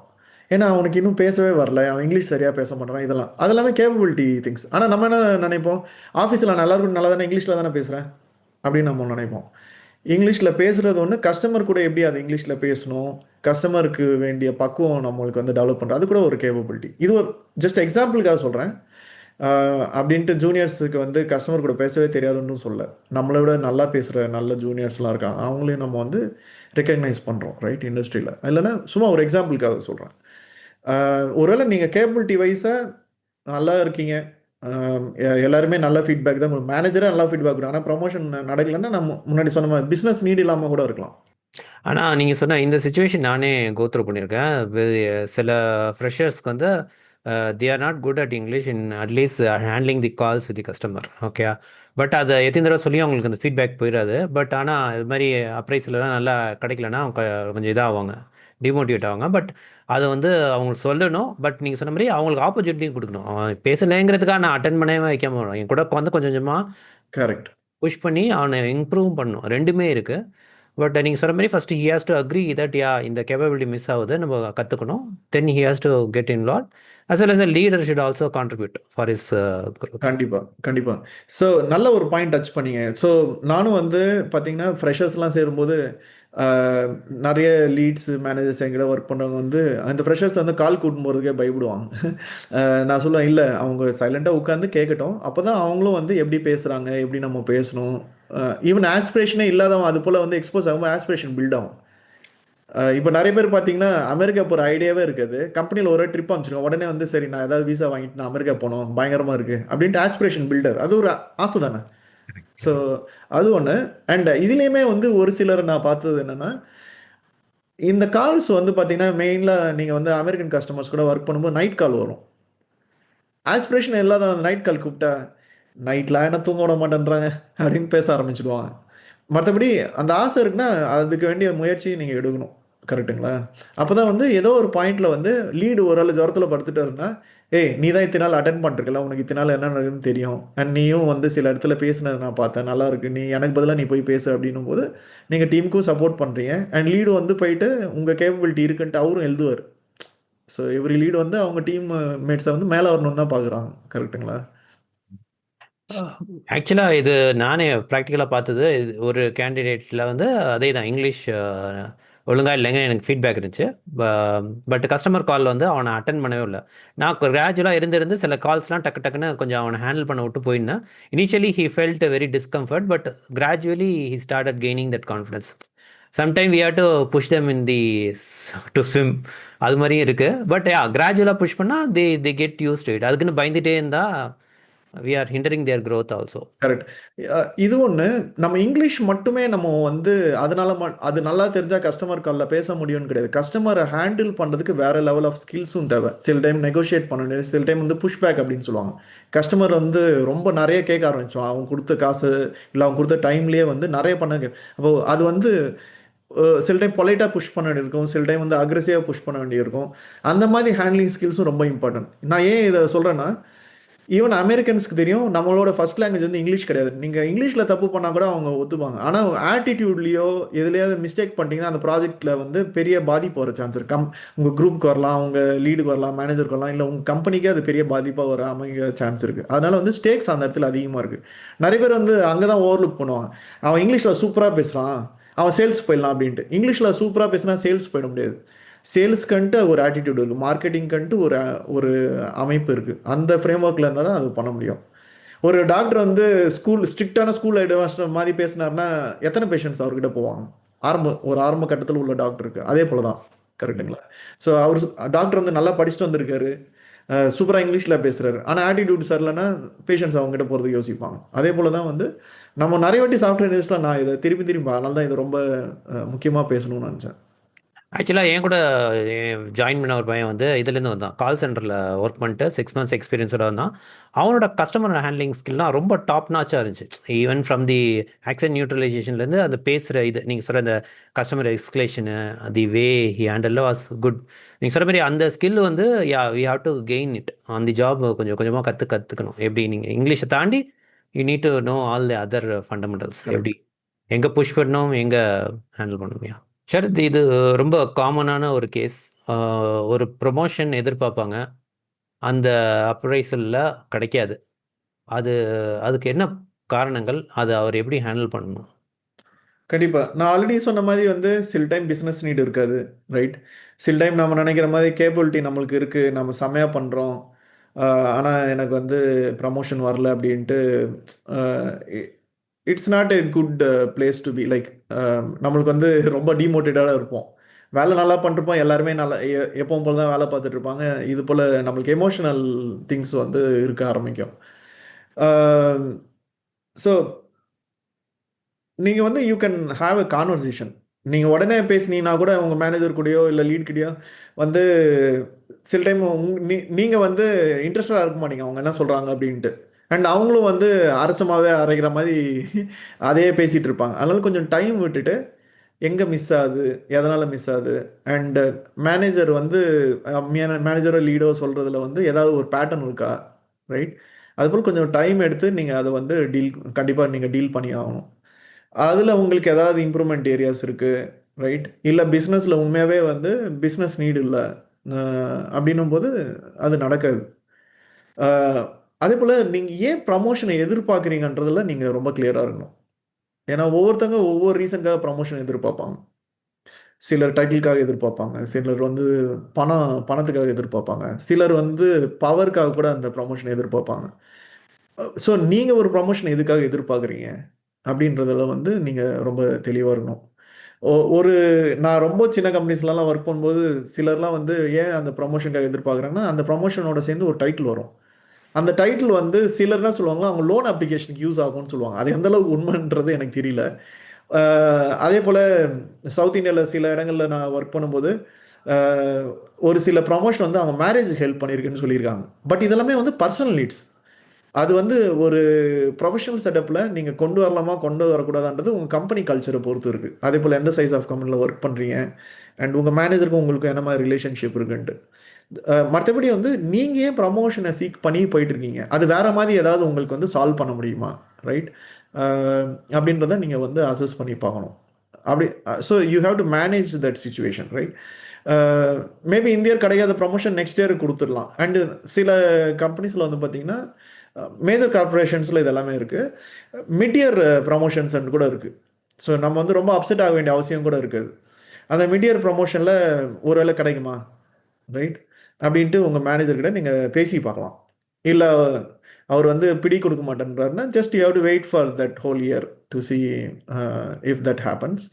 ஏன்னா, அவனுக்கு இன்னும் பேசவே வரல. அவன் இங்கிலீஷ் சரியா பேச மாட்றான் இதெல்லாம். அதெல்லாமே கேப்பபிலிட்டி திங்ஸ். ஆனா நம்ம என்ன நெனைப்போம், ஆஃபீஸ்ல நான் எல்லாருக்கும் நல்லா தானே இங்கிலீஷ்ல தானே பேசுறேன். அப்படின்னு நம்ம நெனைப்போம். இங்கிலீஷ்ல பேசுறது ஒண்ணு, கஸ்டமர் கூட எப்படி அது இங்கிலீஷ்ல பேசணும், கஸ்டமருக்கு வேண்டிய பக்குவம் நம்மளுக்கு வந்து டெவலப் பண்றது. அது கூட ஒரு கேப்பபிலிட்டி. இது ஒரு ஜஸ்ட் எக்ஸாம்பிளுக்காக சொல்றேன். ஆ அப்படின்ட்டு ஜூனியர்ஸுக்கு வந்து கஸ்டமர் கூட பேசவே தெரியாதுன்னும் சொல்லல. நம்மள விட நல்லா பேசுற நல்ல ஜூனியர்ஸ்லாம் இருக்காங்க. அவங்களையும் நம்ம வந்து ரெகக்னைஸ் பண்றோம். ரைட் இண்டஸ்ட்ரியில. இல்லன்னா சும்மா ஒரு எக்ஸாம்பிளுக்காக சொல்றேன். ஆ ஒருவேள நீங்க கேப்பபிலிட்டி வைஸா நல்லா இருக்கீங்க. ஆ எல்லாருமே நல்ல ஃபீட்பேக் தான் மேனேஜரே நல்ல ஃபீட்பேக் குடுக்குறாங்க. ஆனா ப்ரமோஷன் நடக்கலன்னா, நம்ம முன்னாடி சொன்ன மாரி பிசினஸ் நீட் இல்லாம கூட இருக்கலாம். ஆனா, நீங்க சொன்ன இந்த சிச்சுவேஷன் நானே கோ த்ரூ பண்ணியிருக்கேன். சில ஃப்ரெஷர்ஸ்க்கு வந்து they are not good at English in at least handling the calls with the customer. Okay. But அத எத்தன தடவ சொல்லியும் அவங்களுக்கு அந்த ஃபீட்பேக் போயிறாது. பட் ஆனா, இது மாரி அப்ரைசல்லாம் நல்லா கிடைக்கலன்னா, அவங்க கொஞ்சம் இதாவாங்க. டிமோட்டிவேட் ஆவாங்க. பட் அத வந்து அவங்களுக்கு சொல்லணும். பட் நீங்க சொன்ன மாரி அவங்களுக்கு ஆப்பர்ச்சுனிட்டியும் குடுக்கணும். அவன் பேசலேங்கிறதுக்காக நான் அட்டெண்ட் பண்ணவே வைக்காம என் கூட உட்காந்து கொஞ்சம் கொஞ்சமா கரெக்ட். புஷ் பண்ணி அவன இம்ப்ரூவ் பண்ணணும். 2மே இருக்கு. பட் நீங்க சொன்ன மாரி first he has to agree that இந்த கேப்பபிலிட்டி மிஸ் ஆவுது. நம்ம கத்துக்கணும். Then he has to get involved. As well as a leader should also contribute for his growth. கண்டிப்பா, கண்டிப்பா. ஸோ நல்ல ஒரு பாயிண்ட் டச் பண்ணீங்க. ஸோ நானும் வந்து பார்த்தீங்கன்னா, ஃப்ரெஷர்ஸ்லாம் சேரும்போது, ஆ நெறைய லீட்ஸ், மேனேஜர்ஸ் என்கிட்ட ஒர்க் பண்றவங்க வந்து, அந்த ஃப்ரெஷர்ஸ் வந்து கால் கூட்டின்னு போறதுக்கே பயப்படுவாங்க. நான் சொல்லுவேன், "இல்ல அவங்க சைலன்ட்டா உட்கார்ந்து கேட்கட்டும். அப்பதான் அவங்களும் வந்து எப்படி பேசுறாங்க, எப்படி நம்ம பேசணும்." ஈவன் ஆஸ்பிரேஷனே இல்லாதவன் அது போல வந்து எக்ஸ்போஸ் ஆகும்போது ஆஸ்பிரேஷன் பில்ட் ஆகும். இப்ப நெறைய பேர் பார்த்தீங்கன்னா, அமெரிக்கா போற ஐடியாவே இருக்காது. கம்பெனில ஒரே ட்ரிப் அனுப்பிச்சுருவாங்க. உடனே வந்து சரி நான் ஏதாவது விசா வாங்கிட்டு நான் அமெரிக்கா போணும். பயங்கரமா இருக்கு. அப்படின்ட்டு ஆஸ்பிரேஷன் பில்டர். அது ஒரு ஆசை தானே. ஸோ அது ஒன்று. அண்ட் இதுலேயுமே வந்து ஒரு சிலர் நான் பார்த்தது என்னென்னா, இந்த கால்ஸ் வந்து பார்த்தீங்கன்னா மெயினாக நீங்கள் வந்து அமெரிக்கன் கஸ்டமர்ஸ் கூட ஒர்க் பண்ணும்போது நைட் கால் வரும். ஆஸ்பிரேஷன் இல்லாத அந்த நைட் கால் கூப்பிட்டா, நைட்லாம் என்ன தூங்க விட மாட்டேன்றாங்க அப்படின்னு பேச ஆரம்பிச்சுடுவாங்க. மற்றபடி அந்த ஆசை இருக்குன்னா அதுக்கு வேண்டிய முயற்சியை நீங்கள் எடுக்கணும். கரெக்ட்டுங்களா? அப்போ தான் வந்து ஏதோ ஒரு பாயிண்ட்ல வந்து லீடு ஒரு ஆள் ஜுரத்தில் படுத்துட்டாருன்னா, ஏய் நீ தான் இத்தனை நாள் அட்டெண்ட் பண்ணிருக்கல, உனக்கு இத்தனை நாள் என்ன நடக்குதுன்னு தெரியும். அண்ட் நீயும் வந்து சில இடத்துல பேசினது நான் பார்த்தேன், நல்லா இருக்கு, நீ எனக்கு பதிலாக நீ போய் பேசு அப்படின்னும் போது நீங்கள் டீமுக்கும் சப்போர்ட் பண்ணுறீங்க. அண்ட் லீடு வந்து போயிட்டு உங்கள் கேப்பபிலிட்டி இருக்குன்ட்டு அவரும் எழுதுவார். ஸோ எவ்ரி லீடு வந்து அவங்க டீம் மேட்ஸை வந்து மேலே வரணும்னு தான் பார்க்குறாங்க. கரெக்ட்டுங்களா? ஆக்சுவலாக இது நானே ப்ராக்டிக்கலாக பார்த்தது. இது ஒரு கேண்டிடேட்டில் வந்து அதே தான் இங்கிலீஷ் ஒழுங்காக இல்லைங்க எனக்கு ஃபீட்பேக் இருந்துச்சு. பட் கஸ்டமர் காலில் வந்து அவனை அட்டன் பண்ணவே இல்லை. நான் கிராஜுவலாக இருந்து சில கால்ஸ்லாம் டக்கு டக்குன்னு கொஞ்சம் அவனை ஹேண்டில் பண்ண விட்டு போயிருந்தேன். Initially he felt very discomfort, but gradually he started gaining that confidence. Sometime we have to push them in the to swim. அது மாதிரியும் இருக்குது. பட் கிராஜுவலாக புஷ் பண்ணால் they get used to it. அதுக்குன்னு பயந்துட்டே இருந்தால் we are hindering their growth also. Correct. இது ஒன்று. நம்ம இங்கிலீஷ் மட்டுமே நம்ம வந்து அதனால அது நல்லா தெரிஞ்சால் கஸ்டமர் காலில் பேச முடியும்னு கிடையாது. கஸ்டமரை ஹேண்டில் பண்ணுறதுக்கு வேறு லெவல் ஆஃப் ஸ்கில்ஸும் தேவை. சில டைம் நெகோஷியேட் பண்ணணும், சில டைம் வந்து புஷ்பேக் அப்படின்னு சொல்லுவாங்க. கஸ்டமர் வந்து ரொம்ப நிறைய கேட்க ஆரம்பிச்சோம், அவங்க கொடுத்த காசு இல்லை அவங்க கொடுத்த டைம்லேயே வந்து நிறைய பண்ண அப்போது அது வந்து சில டைம் பொலைட்டாக புஷ் பண்ண வேண்டியிருக்கும், சில டைம் வந்து அக்ரெசிவாக புஷ் பண்ண வேண்டியிருக்கும். அந்த மாதிரி ஹேண்ட்லிங் ஸ்கில்ஸும் ரொம்ப இம்பார்ட்டன்ட். நான் ஏன் இதை சொல்கிறேன்னா, ஈவன் அமெரிக்கன்ஸ்க்கு தெரியும் நம்மளோட ஃபர்ஸ்ட் லாங்குவேஜ் வந்து இங்கிலீஷ் கிடையாது. நீங்கள் இங்கிலீஷில் தப்பு பண்ணால் கூட அவங்க ஒத்துப்பாங்க. ஆனால் ஆட்டிடியூட்லேயோ எதுலையாவது மிஸ்டேக் பண்ணிட்டீங்கன்னா அந்த ப்ராஜெக்ட்டில் வந்து பெரிய பாதிப்பு வர சான்ஸ் இருக்குது. உங்கள் குரூப்புக்கு வரலாம், உங்கள் லீடுக்கு வரலாம், மேனேஜருக்கு வரலாம், இல்லை உங்கள் கம்பெனிக்கே அது பெரிய பாதிப்பாக வர அமைக்க சான்ஸ் இருக்குது. அதனால் வந்து ஸ்டேக்ஸ் அந்த இடத்துல அதிகமாக இருக்குது. நிறைய பேர் வந்து அங்கே தான் ஓவர்லுக் பண்ணுவாங்க. அவன் இங்கிலீஷில் சூப்பராக பேசுகிறான், அவன் சேல்ஸ் போயிடலாம் அப்படின்ட்டு. இங்கிலீஷில் சூப்பராக பேசினா சேல்ஸ் போயிட முடியாது. சேல்ஸ்க்கன்ட்டு ஒரு ஆட்டிடியூட் இருக்குது, மார்க்கெட்டிங்க்கன்ட்டு ஒரு ஒரு அமைப்பு இருக்குது. அந்த ஃப்ரேம் ஒர்க்கில் இருந்தால் தான் அது பண்ண முடியும். ஒரு டாக்டர் வந்து ஸ்ட்ரிக்டான ஸ்கூல் ஹெட்மாஸ்டர் மாதிரி பேசினார்னா எத்தனை பேஷண்ட்ஸ் அவர்கிட்ட போவாங்க? ஒரு ஆரம்ப கட்டத்தில் உள்ள டாக்டருக்கு அதே போல தான். கரெக்டுங்களா? ஸோ அவர் டாக்டர் வந்து நல்லா படிச்சுட்டு வந்திருக்காரு, சூப்பராக இங்கிலீஷில் பேசுகிறாரு, ஆனால் ஆட்டிடியூட் சரியில்லைன்னா பேஷண்ட்ஸ் அவங்ககிட்ட போகிறதுக்கு யோசிப்பாங்க. அதே போல் தான் வந்து நம்ம நிறைய வாட்டி சாஃப்ட்வேர் நியூஸில் நான் இதை திரும்பி திரும்பி அதனால தான் இதை ரொம்ப முக்கியமாக பேசணும்னு நினச்சேன். ஆக்சுவலாக என் கூட ஜாயின் பண்ண ஒரு பையன் வந்து இதுலேருந்து வந்தான், கால் சென்டரில் ஒர்க் பண்ணிட்டு 6 months எக்ஸ்பீரியன்ஸோட வந்தான். அவனோட கஸ்டமர் ஹேண்ட்லிங் ஸ்கில்லாம் ரொம்ப டாப் நாச்சாக இருந்துச்சு. ஈவன் ஃப்ரம் தி ஆக்சன் நியூட்ரலைசேஷன்லேருந்து அந்த பேசுகிற இது நீங்கள் சொல்கிற அந்த கஸ்டமர் எக்ஸ்கிலேஷனு, the way he handle was good. நீங்கள் சொல்கிற மாதிரி அந்த ஸ்கில் வந்து we have to gain it on the job. கொஞ்சம் கொஞ்சமாக கற்றுக்கணும். எப்படி நீங்கள் இங்கிலீஷை தாண்டி you need to know all the other fundamentals. எப்படி எங்கே புஷ் பண்ணணும், எங்கே ஹேண்டில் பண்ணணும். சார் இது ரொம்ப காமனான ஒரு கேஸ். ஒரு ப்ரொமோஷன் எதிர்பார்ப்பாங்க, அந்த அப்ரைசலில் கிடைக்காது. அதுக்கு என்ன காரணங்கள், அதை அவர் எப்படி ஹேண்டில் பண்ணணும்? கண்டிப்பாக. நான் ஆல்ரெடி சொன்ன மாதிரி வந்து சில டைம் பிஸ்னஸ் நீட் இருக்காது, ரைட்? சில டைம் நம்ம நினைக்கிற மாதிரி கேப்பபிலிட்டி நம்மளுக்கு இருக்குது, நம்ம செம்மையாக பண்ணுறோம், ஆனால் எனக்கு வந்து ப்ரமோஷன் வரல அப்படின்ட்டு. It's not a good place to be. Like நம்மளுக்கு வந்து ரொம்ப டிமோட்டிவேட்டாக இருப்போம். வேலை நல்லா பண்ணிருப்போம், எல்லாருமே நல்லா எப்பவும் போல தான் வேலை பார்த்துட்டு இருப்பாங்க. இது போல் நம்மளுக்கு எமோஷனல் திங்ஸ் வந்து இருக்க ஆரம்பிக்கும். ஸோ நீங்கள் வந்து you can have a conversation. நீங்கள் உடனே பேசுனீங்கன்னா கூட உங்கள் மேனேஜர் கூடயோ இல்லை லீட் கிட்டயோ வந்து சில டைம் நீங்கள் வந்து இன்ட்ரெஸ்டடாக இருக்க மாட்டீங்க அவங்க என்ன சொல்கிறாங்க அப்படின்ட்டு. அண்ட் அவங்களும் வந்து அரைச்சமாகவே அரைக்கிற மாதிரி அதே பேசிகிட்டு இருப்பாங்க. அதனால கொஞ்சம் டைம் விட்டுட்டு எங்கே மிஸ் ஆகுது, எதனால் மிஸ் ஆகுது, அண்டு மேனேஜர் வந்து மேனேஜரோ லீடோ சொல்கிறதுல வந்து ஏதாவது ஒரு பேட்டர்ன் இருக்கா, ரைட்? அதுபோல் கொஞ்சம் டைம் எடுத்து நீங்கள் அதை வந்து கண்டிப்பாக நீங்கள் டீல் பண்ணி ஆகணும். அதில் உங்களுக்கு ஏதாவது இம்ப்ரூவ்மெண்ட் ஏரியாஸ் இருக்குது, ரைட்? இல்லை பிஸ்னஸில் உண்மையாகவே வந்து பிஸ்னஸ் நீடு இல்லை அப்படின்னும் போது அது நடக்காது. அதே போல் நீங்கள் ஏன் ப்ரமோஷனை எதிர்பார்க்குறீங்கன்றதில் நீங்கள் ரொம்ப கிளியராக இருக்கணும். ஏன்னா ஒவ்வொருத்தங்க ஒவ்வொரு ரீசனுக்காக ப்ரமோஷன் எதிர்பார்ப்பாங்க. சிலர் டைட்டிலுக்காக எதிர்பார்ப்பாங்க, சிலர் வந்து பணத்துக்காக எதிர்பார்ப்பாங்க, சிலர் வந்து பவருக்காக கூட அந்த ப்ரமோஷனை எதிர்பார்ப்பாங்க. ஸோ நீங்கள் ஒரு ப்ரமோஷன் எதுக்காக எதிர்பார்க்குறீங்க அப்படின்றதுல வந்து நீங்கள் ரொம்ப தெளிவாக இருக்கணும். ஒரு நான் ரொம்ப சின்ன கம்பெனிஸ்லலாம் ஒர்க் பண்ணும்போது சிலர்லாம் வந்து ஏன் அந்த ப்ரமோஷனுக்காக எதிர்பார்க்குறாங்கன்னா, அந்த ப்ரமோஷனோட சேர்ந்து ஒரு டைட்டில் வரும். அந்த டைட்டில் வந்து சிலர் என்ன சொல்லுவாங்க, அவங்க லோன் அப்ளிகேஷனுக்கு யூஸ் ஆகும்னு சொல்லுவாங்க. அது எந்த அளவுக்கு உண்மைன்றது எனக்கு தெரியல. அதே போல சவுத் இந்தியால சில இடங்கள்ல நான் ஒர்க் பண்ணும்போது, அ ஒரு சில ப்ரமோஷன் வந்து அவங்க மேரேஜ்க்கு ஹெல்ப் பண்ணியிருக்குன்னு சொல்லியிருக்காங்க. பட் இதெல்லாமே வந்து பர்சனல் நீட்ஸ். அது வந்து ஒரு ப்ரொஃபஷனல் செட்டப்ல நீங்க கொண்டு வரலாமா, கொண்டு வரக்கூடாதான்றது உங்க கம்பெனி கல்ச்சர பொறுத்து இருக்கு. அதேபோல எந்த சைஸ் ஆஃப் கம்பெனில ஒர்க் பண்றீங்க, அண்ட் உங்க மேனேஜருக்கும் உங்களுக்கும் என்ன மாரி ரிலேஷன்ஷிப் இருக்குன்ட்டு. மத்தபடி வந்து நீங்க ஏன் ப்ரமோஷன சீக் பண்ணி போயிட்டுருக்கீங்க? அது வேற மாரி ஏதாவது உங்களுக்கு வந்து சால்வ் பண்ண முடியுமா? ரைட்? அ அப்படின்றத நீங்க வந்து அசஸ் பண்ணி பார்க்கணும். அப்படி so you have to manage that situation right? A maybe இந்த இயர் கிடைக்காத ப்ரமோஷன் நெக்ஸ்ட் இயர் குடுத்துரலாம். அண்ட் சில கம்பெனிஸ்ல வந்து பார்த்தீங்கன்னா, மேஜர் கார்ப்பரேஷன்ஸ்ல இது எல்லாமே இருக்கு. மிட் இயர் ப்ரமோஷன்ஸ்ன்னு கூட இருக்கு. ஸோ நம்ம வந்து ரொம்ப அப்செட் ஆக வேண்டிய அவசியம் கூட இருக்காது. அந்த மிட் இயர் ப்ரமோஷன்ல ஒரு வேளை கிடைக்குமா? ரைட்? அப்படின்ட்டு உங்க மேனேஜர் கிட்ட நீங்க பேசி பார்க்கலாம். இல்ல அவர் வந்து பிடி குடுக்க மாட்டேன்றாருன்னா, just you have to wait for that whole year to see if that happens.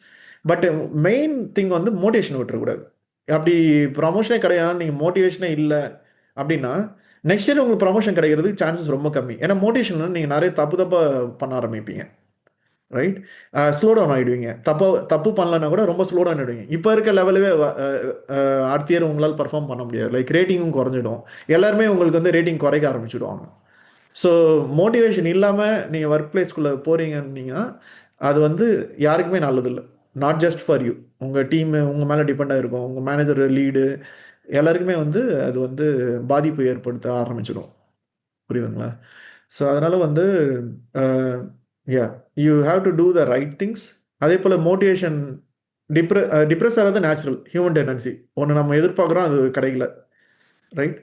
But main thing வந்து மோட்டிவேஷன் விட்டுறக்கூடாது. அப்படி ப்ரமோஷனே கிடையாது, நீங்க மோட்டிவேஷனே இல்ல அப்படின்னா, நெக்ஸ்ட் இயர் உங்களுக்கு ப்ரமோஷன் கிடைக்கிறதுக்கு சான்சஸ் ரொம்ப கம்மி. ஏன்னா மோட்டிவேஷன்ல நீங்க நெறைய தப்பு தப்பா பண்ண ஆரம்பிப்பீங்க. ரைட்? ஸ்லோ டவுன் ஆயிடுவீங்க. தப்பு பண்ணலன்னா கூட ரொம்ப ஸ்லோ டவுன் ஆயிடுவீங்க. இப்ப இருக்க லெவலவே அடுத்த இயர் உங்களால பெர்ஃபார்ம் பண்ண முடியாது. லைக் ரேட்டிங்கும் குறைஞ்சிடும். எல்லாருமே உங்களுக்கு வந்து ரேட்டிங் குறைக்க ஆரம்பிச்சுடுவாங்க. ஸோ மோட்டிவேஷன் இல்லாம நீங்க ஒர்க் பிளேஸ்க்குள்ள போறீங்கன்னா, அது வந்து யாருக்குமே நல்லதில்ல. Not just for you. உங்க டீம் உங்க மேல டிபெண்ட் ஆயிருக்கும். உங்க மேனேஜர், லீடு எல்லாருக்குமே வந்து அது வந்து பாதிப்பு ஏற்படுத்த ஆரம்பிச்சுடும். புரியுதுங்களா? ஸோ அதனால வந்து uh yeah you have to do the right things. அதேபோல மோட்டிவேஷன் டிப்ரஸ் ஆறது நேச்சுரல். Human tendency. ஒண்ணு நம்ம எதிர்பார்க்குறோம், அது கிடைக்கல. ரைட்?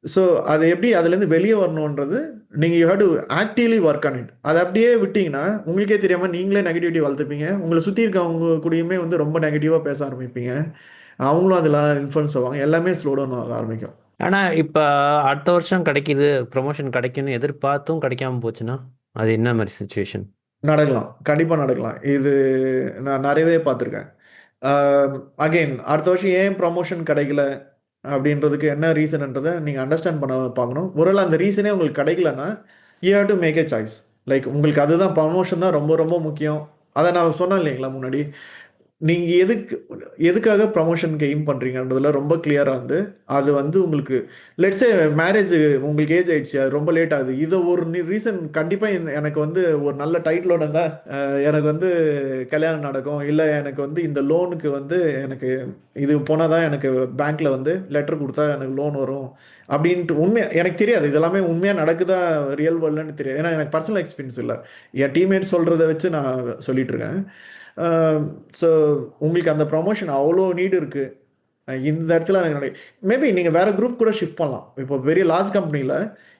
ஸோ அது எப்படி அதுலேருந்து வெளிய வரணுன்றது, நீங்க you have to actively work on it. அத அப்படியே விட்டீங்கன்னா, உங்களுக்கே தெரியாம நீங்களே நெகட்டிவிட்டி வளர்த்துப்பீங்க. உங்கள சுத்தி இருக்கவங்க கூடயுமே வந்து ரொம்ப நெகட்டிவா பேச ஆரம்பிப்பீங்க. அவங்களும் அதுல இன்ஃப்ளூயன்ஸ் ஆவாங்க. எல்லாமே ஸ்லோ டவுன் ஆக ஆரம்பிக்கும். ஆனா, இப்ப அடுத்த வருஷம் கிடைக்குது, ப்ரமோஷன் கிடைக்கும்னு எதிர்பார்த்தும் கிடைக்காம போச்சுன்னா, அது என்ன மாரி சிச்சுவேஷன்? நடக்கலாம். கண்டிப்பா நடக்கலாம். இது நான் நெறையவே பார்த்துருக்கேன். அ அகைன் அடுத்த வருஷம் ஏன் ப்ரமோஷன் கிடைக்கல அப்படின்றதுக்கு என்ன ரீசன்ன்றத நீங்க அண்டர்ஸ்டாண்ட் பண்ண பார்க்கணும். ஒருவேள அந்த ரீசனே உங்களுக்கு கிடைக்கலன்னா, you have to make a choice. Like உங்களுக்கு அதுதான் ப்ரமோஷன் தான் ரொம்ப ரொம்ப முக்கியம். அத நான் சொன்னேன் இல்லைங்களா முன்னாடி. நீங்க எதுக்காக ப்ரமோஷனுக்கு எய்ம் பண்றீங்கன்றதுல ரொம்ப கிளியரா வந்து, அது வந்து உங்களுக்கு லெட்ஸ் சே மேரேஜ் உங்களுக்கு ஏஜ் ஆயிடுச்சு. அது ரொம்ப லேட் ஆகுது. இத ஒரு ரீசன் கண்டிப்பா எனக்கு வந்து ஒரு நல்ல டைட்டிலோட இருந்தா எனக்கு வந்து கல்யாணம் நடக்கும். இல்ல எனக்கு வந்து இந்த லோனுக்கு வந்து எனக்கு இது போனா தான் எனக்கு பேங்க்ல வந்து லெட்டர் குடுத்தா எனக்கு லோன் வரும். அப்டின்ட்டு உண்மையா எனக்கு தெரியாது. இது எல்லாமே உண்மையா நடக்குதா ரியல் வேர்ல்டுன்னு தெரியாது. ஏன்னா எனக்கு பர்சனல் எக்ஸ்பீரியன்ஸ் இல்ல. என் டீம்மேட் சொல்றத வச்சு நான் சொல்லிட்டு இருக்கேன். அ ஸோ உங்களுக்கு அந்த ப்ரமோஷன் அவ்ளோ நீட் இருக்கு. இந்த இடத்துல மேபி நீங்க வேற குரூப் கூட ஷிஃப்ட் பண்ணலாம். இப்போ பெரிய லார்ஜ் கம்பெனில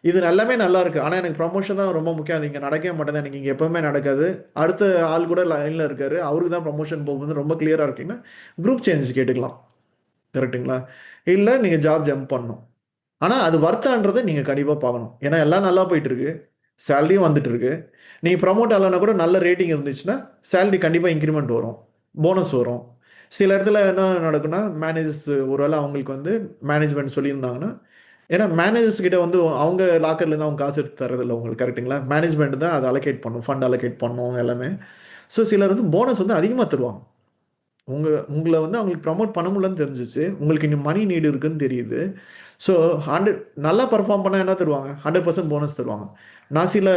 இது எல்லாமே நல்லா இருக்கு. ஆனா எனக்கு ப்ரமோஷன் தான் ரொம்ப முக்கியம். அது இங்க நடக்கவே மாட்டேங்குது. எனக்கு இங்க எப்பவுமே நடக்காது. அடுத்த ஆள் கூட லைன்ல இருக்காரு. அவருக்கு தான் ப்ரமோஷன் போகுதுன்னு ரொம்ப கிளியரா இருக்கீங்கன்னா, குரூப் சேஞ்ச் கேட்டுக்கலாம். கரெக்ட்டுங்களா? இல்ல நீங்க ஜாப் ஜம்ப் பண்ணணும். ஆனா அது வொர்த்தான்றத நீங்க கண்டிப்பா பார்க்கணும். ஏன்னா எல்லாம் நல்லா போயிட்டு இருக்கு. சேலரியும் வந்துட்டு இருக்கு. நீங்க ப்ரமோட் ஆகலன்னா கூட நல்ல ரேட்டிங் இருந்துச்சுன்னா, சேலரி கண்டிப்பா இன்கிரிமெண்ட் வரும். போனஸ் வரும். சில இடத்துல என்ன நடக்கும்னா, மேனேஜர்ஸ் ஒரு வேள அவங்களுக்கு வந்து மேனேஜ்மென்ட் சொல்லியிருந்தாங்கன்னா, ஏன்னா மேனேஜர்ஸ் கிட்ட வந்து அவங்க லாக்கர்லேருந்து அவங்க காசு எடுத்து தர்றதில்ல உங்களுக்கு கரெக்ட்டுங்களா? மேனேஜ்மென்ட் தான் அத அலோகேட் பண்ணும். ஃபண்ட் அலோகேட் பண்ணும் எல்லாமே. ஸோ சிலர் வந்து போனஸ் வந்து அதிகமா தருவாங்க. உங்கள வந்து அவங்களுக்கு ப்ரமோட் பண்ண முடியலன்னு தெரிஞ்சுச்சு. உங்களுக்கு இன்னும் மணி நீட் இருக்குன்னு தெரியுது. ஸோ 100 நல்லா பெர்ஃபார்ம் பண்ணா என்ன தருவாங்க? 100% போனஸ் தருவாங்க. நான் சில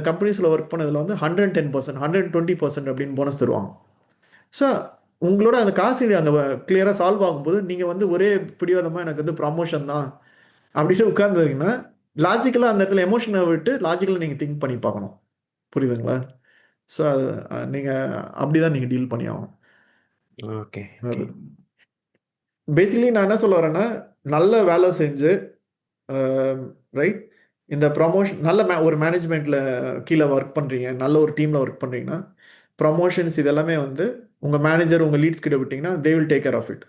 கம்பெனிஸ்ல ஒர்க் பண்ணதுல வந்து 110%, 120% அப்படின்னு போனஸ் தருவாங்க. ஸோ உங்களோட அந்த காசு அங்க கிளியரா சால்வ் ஆகும்போது, நீங்க வந்து ஒரே பிடிவாதமா எனக்கு வந்து ப்ரமோஷன் தான் அப்படின்னு உட்கார்ந்தீங்கன்னா, லாஜிக்கலா அந்த இடத்துல எமோஷன விட்டு லாஜிக்கலா நீங்க திங்க் பண்ணி பார்க்கணும். புரியுதுங்களா? ஸோ அது நீங்க அப்படிதான் நீங்க டீல் பண்ணி ஆகணும். Okay, okay. அது பேசிக்கலி நான் என்ன சொல்ல வரேன்னா, நல்ல வேலை செஞ்சு அ ரைட். இந்த ப்ரமோஷன் நல்ல ஒரு மேனேஜ்மென்ட்ல கீழ வொர்க் பண்றீங்க. நல்ல ஒரு டீம்ல வொர்க் பண்றீங்கன்னா, ப்ரமோஷன்ஸ் இது எல்லாமே வந்து உங்க மேனேஜர், உங்க லீட்ஸ் கிட்ட விட்டீங்கன்னா, they will take care of it.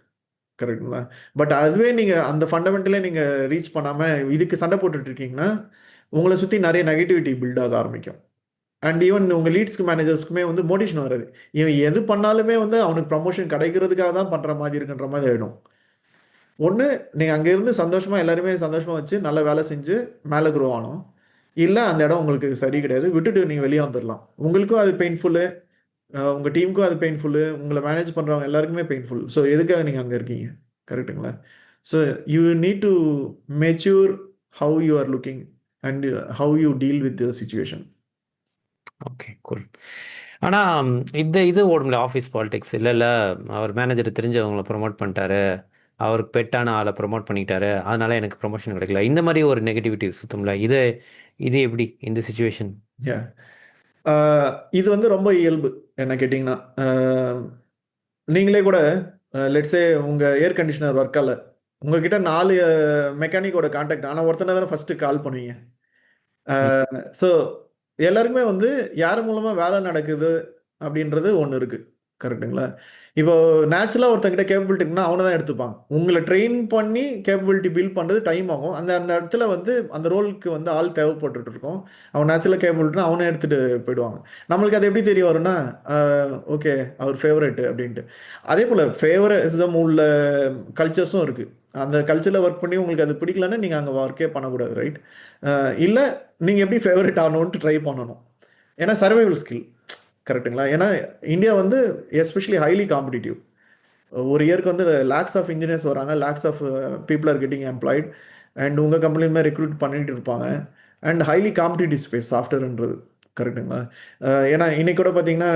கரெக்ட்டுங்களா? பட் அதுவே நீங்க அந்த ஃபண்டமெண்டலே நீங்க ரீச் பண்ணாம இதுக்கு சண்டை போட்டுட்டு இருக்கீங்கன்னா, உங்கள சுத்தி நெறைய நெகட்டிவிட்டி பில்ட் ஆக ஆரம்பிக்கும். அண்ட் ஈவன் உங்க லீட்ஸ்க்கு மேனேஜர்ஸ்க்குமே வந்து மோட்டிவேஷன் வராது. இவன் எது பண்ணாலுமே வந்து அவனுக்கு ப்ரமோஷன் கிடைக்கிறதுக்காக தான் பண்ற மாரி இருக்குன்ற மாரி ஆயிடும். ஒண்ணு நீங்க அங்க இருந்து சந்தோஷமா எல்லாரையுமே சந்தோஷமா வச்சு நல்ல வேலை செஞ்சு மேல குரோ ஆகணும். இல்லை அந்த இடம் உங்களுக்கு சரி கிடையாது, விட்டுட்டு நீங்கள் வெளியே வந்துடலாம். உங்களுக்கும் அது பெயின்ஃபுல்லு, உங்கள் டீமுக்கும் அது பெயின்ஃபுல்லு, உங்களை மேனேஜ் பண்ணுறவங்க எல்லாருக்குமே பெயின்ஃபுல். ஸோ எதுக்காக நீங்கள் அங்கே இருக்கீங்க? கரெக்ட்டுங்களா? So you need to mature how you are looking and how you deal with the situation. Okay, cool. ஆனா இது ஓடும்ல ஆஃபீஸ் பாலிடிக்ஸ். இல்ல, அவர் மேனேஜர் தெரிஞ்சவங்கள ப்ரொமோட் பண்ணிட்டாரு. அவருக்கு பெட்டான ஆளை ப்ரொமோட் பண்ணிட்டாரு. அதனால எனக்கு ப்ரொமோஷன் கிடைக்கல. இந்த மாதிரி ஒரு நெகட்டிவிட்டி சுத்தம்ல. இது எப்படி இந்த சிச்சுவேஷன்? யா. இது வந்து ரொம்ப இயல்பு என்ன கேட்டிங்கன்னா. நீங்களே கூட லெட்ஸே உங்கள் ஏர் கண்டிஷனர் ஒர்க் ஆகல. உங்ககிட்ட 4 மெக்கானிக்கோட கான்டாக்ட், ஆனால் ஒருத்தனை தானே ஃபஸ்ட்டு கால் பண்ணுவீங்க. ம். ஸோ எல்லாருக்குமே வந்து யார் மூலமாக வேலை நடக்குது அப்படின்றது ஒன்று இருக்குது. கரெக்டுங்களா? இப்போ நேச்சுரலாக ஒருத்தங்கிட்ட கேப்பபிலிட்டி இருக்குன்னா அவனை தான் எடுத்துப்பாங்க. உங்களை ட்ரெயின் பண்ணி கேப்பபிலிட்டி பில்ட் பண்ணுறது டைம் ஆகும். அந்த அந்த இடத்துல வந்து அந்த ரோலுக்கு வந்து ஆள் தேவைப்பட்டுட்டு இருக்கும். அவன் நேச்சுரலாக கேப்பபிலிட்டினா அவனே எடுத்துகிட்டு போயிடுவாங்க. நம்மளுக்கு அது எப்படி தெரிய வரும்னா, ஓகே அவர் ஃபேவரட் அப்படின்ட்டு. அதே போல் ஃபேவரிசம் உள்ள கல்ச்சர்ஸும் இருக்குது. அந்த கல்ச்சரில் ஒர்க் பண்ணி உங்களுக்கு அது பிடிக்கலன்னா நீங்கள் அங்கே ஒர்க்கே பண்ணக்கூடாது, ரைட்? இல்லை, நீங்கள் எப்படி ஃபேவரட் ஆகணுன்ட்டு ட்ரை பண்ணணும். ஏன்னா சர்வைவல் ஸ்கில். கரெக்ட்டுங்களா? ஏன்னா இந்தியா வந்து எஸ்பெஷலி ஹைலி காம்படிட்டிவ். ஒரு இயருக்கு வந்து லேக்ஸ் ஆஃப் இன்ஜினியர்ஸ் வராங்க, lakhs of people are getting employed. And உங்கள் கம்பெனிலுமே ரெக்ரூட் பண்ணிட்டு இருப்பாங்க. அண்ட் ஹைலி காம்படிட்டிவ் ஸ்பேஸ் சாஃப்ட்வேர்ன்றது. கரெக்ட்டுங்களா? ஏன்னா இன்னைக்கு கூட பார்த்தீங்கன்னா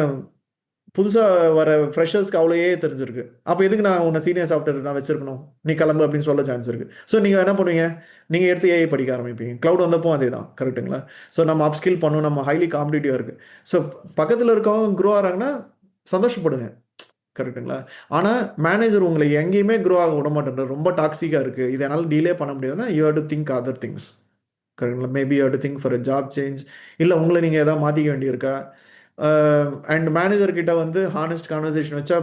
புதுசாக வர ஃப்ரெஷர்ஸ்க்கு அவ்வளோயே தெரிஞ்சிருக்கு. அப்போ எதுக்கு நான் உன்னை சீனியர் சாஃப்ட்வேர் நான் வச்சிருக்கணும், நீ கிளம்பு அப்படின்னு சொல்ல சான்ஸ் இருக்குது. ஸோ நீங்கள் என்ன பண்ணுவீங்க? நீங்கள் எடுத்து ஏஐ படிக்க ஆரம்பிப்பீங்க. க்ளவுட் வந்தப்போ அதே தான். கரெக்ட்டுங்களா? ஸோ நம்ம அப்ஸ்கில் பண்ணணும், நம்ம ஹைலி காம்படிட்டிவாக இருக்குது. ஸோ பக்கத்தில் இருக்கவங்க க்ரோ ஆகிறாங்கன்னா சந்தோஷப்படுங்க. கரெக்ட்டுங்களா? ஆனால் மேனேஜர் உங்களை எங்கேயுமே க்ரோ ஆக விட மாட்டேன்றார், ரொம்ப டாக்ஸிக்காக இருக்குது, இதை என்னால் டீலே பண்ண முடியாதுன்னா you have to think other things. கரெக்டுங்களா? Maybe you have to think for a job change. இல்லை உங்களை நீங்கள் எதாவது மாற்றிக்க வேண்டியிருக்கா? அண்ட் மேனேஜர் கிட்ட வந்து ஹானஸ்ட் கான்வர்சேஷன் வச்சா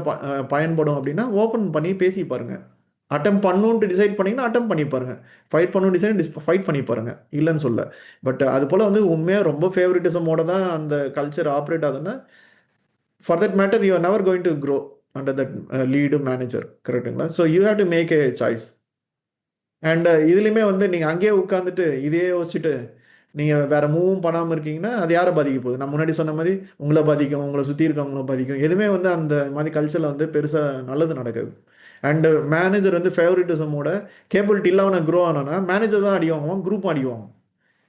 பயன்படும் அப்படின்னா ஓப்பன் பண்ணி பேசி பாருங்க. அட்டம் பண்ணணுன்ட்டு டிசைட் பண்ணீங்கன்னா அட்டம் பண்ணி பாருங்க. ஃபைட் பண்ணணும் டிசைட் ஃபைட் பண்ணி பாருங்க. இல்லைன்னு சொல்ல. பட் அது போல் வந்து உண்மையாக ரொம்ப ஃபேவரட்டிசமோட தான் அந்த கல்ச்சர் ஆப்ரேட் ஆகுதுன்னா, for that matter you are never going to grow under that lead manager. கரெக்டுங்களா? So you have to make a choice. And இதுலேயுமே வந்து நீங்கள் அங்கேயே உட்காந்துட்டு இதே யோசிச்சுட்டு நீங்கள் வேறு மூவும் பண்ணாமல் இருக்கீங்கன்னா அது யாரை பாதிக்க போகுது? நான் முன்னாடி சொன்ன மாதிரி உங்களை பாதிக்கும், உங்களை சுற்றி இருக்கவங்கள பாதிக்கும். எதுவுமே வந்து அந்த மாதிரி கல்ச்சரில் வந்து பெருசாக நல்லது நடக்குது. அண்டு மேனேஜர் வந்து ஃபேவரிட்டிசமோட கேபிலிட்டி இல்லாமல் க்ரோ ஆனானா மேனேஜர் தான் அடி வாங்குவான், குரூப்பும் அடி வாங்கும்.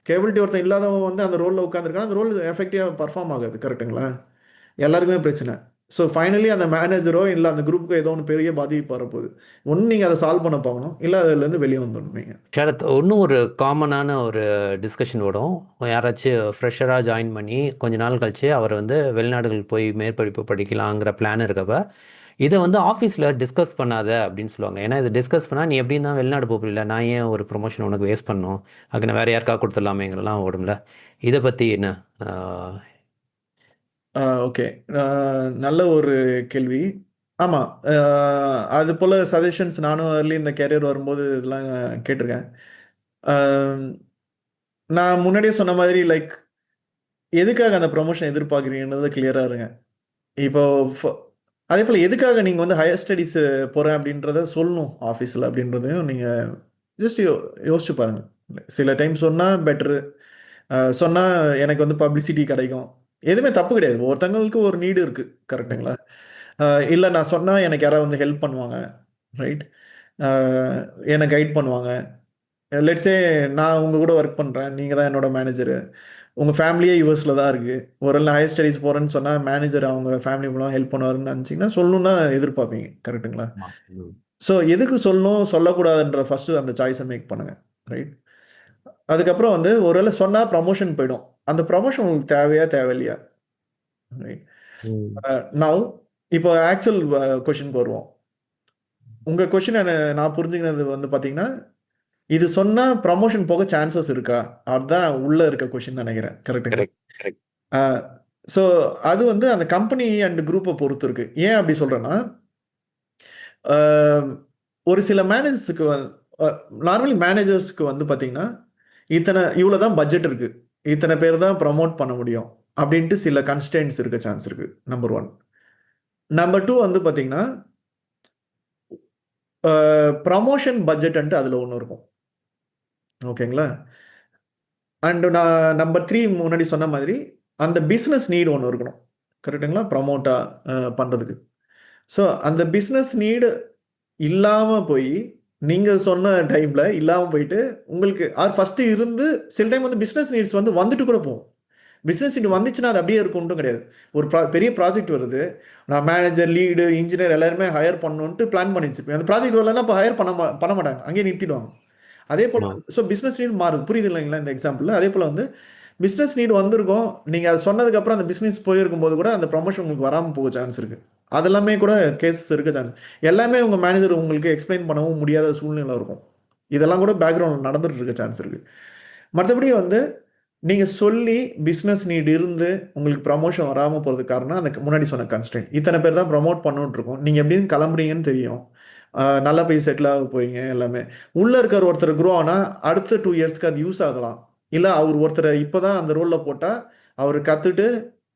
கேபிலிட்டி ஒருத்தன் இல்லாதவன் வந்து அந்த ரோலில் உட்காந்துருக்கானா அந்த ரோல் எஃபெக்டிவாக பர்ஃபார்ம் ஆகாது. கரெக்டுங்களா? எல்லாருக்குமே பிரச்சனை. ஸோ ஃபைனலி அந்த மேனேஜரோ இல்லை அந்த குரூப்புக்கு ஏதோ ஒன்று பெரிய பாதிப்பு வரப்போகுது. ஒன்று நீங்கள் அதை சால்வ் பண்ண பார்க்கணும், இல்லை அதுலேருந்து வெளியே வந்துடணும் நீங்கள். ஷரத், இன்னும் ஒரு காமனான ஒரு டிஸ்கஷன் ஓடும். யாராச்சும் ஃப்ரெஷராக ஜாயின் பண்ணி கொஞ்ச நாள் கழிச்சு அவர் வந்து வெளிநாடுகள் போய் மேற்படிப்பு படிக்கலாங்கிற பிளான் இருக்கப்ப இதை வந்து ஆஃபீஸில் டிஸ்கஸ் பண்ணாத அப்படின்னு சொல்லுவாங்க. ஏன்னா இதை டிஸ்கஸ் பண்ணால் நீ எப்படி இருந்தால் வெளிநாடு போகல, நான் ஏன் ஒரு ப்ரொமோஷன் உனக்கு வேஸ்ட் பண்ணணும், அதுக்கு நான் வேறு யாருக்கா கொடுத்துடலாமேங்கிறலாம் ஓடும்ல. இதை பற்றி என்ன? ஓகே. நல்ல ஒரு கேள்வி. ஆமா. அது போல சஜஷன்ஸ் நானும் ஏர்லி இந்த கேரியர் வரும்போது இதெல்லாம் கேட்டிருக்கேன். அ நான் முன்னாடியே சொன்ன மாதிரி லைக் எதுக்காக அந்த ப்ரமோஷன் எதிர்பார்க்குறீங்கன்றது கிளியரா இருங்க. இப்போ அதேபோல எதுக்காக நீங்க வந்து ஹையர் ஸ்டடீஸ் போறேன் அப்படின்றத சொல்லணும் ஆஃபீஸ்ல அப்படின்றதையும் நீங்க ஜஸ்ட் யோசிச்சு பாருங்க. சில டைம் சொன்னா பெட்டரு. சொன்னா எனக்கு வந்து பப்ளிசிட்டி கிடைக்கும். எதுவுமே தப்பு கிடையாது. ஒருத்தங்களுக்கு ஒரு நீடு இருக்கு. கரெக்ட்டுங்களா? இல்ல நான் சொன்னா எனக்கு யாராவது வந்து ஹெல்ப் பண்ணுவாங்க. ரைட்? அ என்ன கைட் பண்ணுவாங்க. லெட்ஸ் சே நான் உங்க கூட ஒர்க் பண்றேன். நீங்க தான் என்னோட மேனேஜரு. உங்க ஃபேமிலியே யுஎஸ்ல தான் இருக்கு. ஒரு வேள நான் ஹையர் ஸ்டடீஸ் போறேன்னு சொன்னா, மேனேஜர் அவங்க ஃபேமிலி மூலமா ஹெல்ப் பண்ணுவாருன்னு நெனச்சீங்கன்னா, சொல்லணும்னு தான் எதிர்பார்ப்பீங்க. கரெக்ட்டுங்களா? ஆமா. ம். ஸோ எதுக்கு சொல்லணும், சொல்லக்கூடாதுன்ற ஃபர்ஸ்ட்டு அந்த சாய்ஸ மேக் பண்ணுங்க. ரைட்? அதுக்கப்புறம் வந்து ஒரு வேள சொன்னா ப்ரமோஷன் போயிடும். அந்த ப்ரமோஷன் உங்களுக்கு தேவையா? தேவையில்லையா? ரைட்? ம். நவ் இப்போ ஆக்சுவல் கொஸ்டின்க்கு வருவோம். உங்க கொஸ்டின் நான் புரிஞ்சுக்கினது வந்து பார்த்தீங்கன்னா, இது சொன்னா ப்ரமோஷன் போக சான்சஸ் இருக்கா? அதான் உள்ள இருக்க கொஸ்டின் நெனைக்கிறேன். கரெக்ட்டுங்களா? Correct, correct. ஆ ஸோ அது வந்து அந்த கம்பெனி அண்ட் குரூப்ப பொறுத்து இருக்கு. ஏன் அப்படி சொல்றேன்னா, அ ஒரு சில மேனேஜர்ஸ்க்கு அ நார்மலி மேனேஜர்ஸ்க்கு வந்து பார்த்தீங்கன்னா, இவ்வளோ தான் பட்ஜெட் இருக்கு. இத்தன பேர் தான் ப்ரமோட் பண்ண முடியும். அப்படின்ட்டு சில கன்ஸ்ட்ரெயின்ட்ஸ் இருக்க சான்ஸ் இருக்கு. நம்பர் 1. நம்பர் 2 வந்து பார்த்தீங்கன்னா, ப்ரமோஷன் பட்ஜெட்ன்ட்டு அதுல ஒண்ணு இருக்கும். ஓகேங்களா? அண்ட் நான் நம்பர் 3 முன்னாடி சொன்ன மாதிரி அந்த பிஸ்னஸ் நீடு ஒன்று இருக்கணும். கரெக்ட்டுங்களா? ப்ரமோட்டாக பண்ணுறதுக்கு. ஸோ அந்த பிஸ்னஸ் நீடு இல்லாமல் போய் நீங்கள் சொன்ன டைமில் இல்லாமல் போயிட்டு உங்களுக்கு ஃபஸ்ட்டு இருந்து சில டைம் வந்து பிஸ்னஸ் நீட்ஸ் வந்து வந்துட்டு கூட போகும். பிஸ்னஸ் நீட் வந்துச்சுன்னா அது அப்படியே இருக்கும்ட்டும் கிடையாது. ஒரு பெரிய ப்ராஜெக்ட் வருது, நான் மேனேஜர், லீடு, இன்ஜினியர் எல்லாருமே ஹையர் பண்ணணுன்ட்டு பிளான் பண்ணி வச்சுருப்பேன். அந்த ப்ராஜெக்ட் வரலன்னா இப்போ ஹையர் பண்ண மாட்டாங்க, அங்கேயே நிறுத்திடுவாங்க. அதே போல் ஆமா. ஸோ பிஸ்னஸ் நீட் மாறுது. புரியுது இல்லைங்களா இந்த எக்ஸாம்பிள்? அதே போல் வந்து பிஸ்னஸ் நீட் வந்திருக்கும், நீங்கள் அதை சொன்னதுக்கப்புறம் அந்த பிஸ்னஸ் போயிருக்கும் போது கூட அந்த ப்ரமோஷன் உங்களுக்கு வராமல் போக சான்ஸ் இருக்குது. அதெல்லாமே கூட கேசஸ் இருக்க சான்ஸ். எல்லாமே உங்கள் மேனேஜர் உங்களுக்கு எக்ஸ்பிளைன் பண்ணவும் முடியாத சூழ்நிலை இருக்கும். இதெல்லாம் கூட பேக்ரவுண்ட் நடந்துட்டு இருக்க சான்ஸ் இருக்குது. மற்றபடி வந்து நீங்கள் சொல்லி பிஸ்னஸ் நீட் இருந்து உங்களுக்கு ப்ரமோஷன் வராமல் போகிறதுக்கு காரணம் அந்த முன்னாடி சொன்ன கன்ஸ்டன்ட். இத்தனை பேர் தான் ப்ரமோட் பண்ணிட்டு இருக்கோம், நீங்கள் எப்படின்னு கிளம்புறீங்கன்னு தெரியும், நல்லா போய் செட்டில் ஆக போறீங்க எல்லாமே. உள்ளே இருக்கிற ஒருத்தர் க்ரோ ஆனால் அடுத்த 2 இயர்ஸ்க்கு அது யூஸ் ஆகலாம். இல்லை அவர் ஒருத்தரை இப்போ தான் அந்த ரோலில் போட்டால் அவர் கற்றுட்டு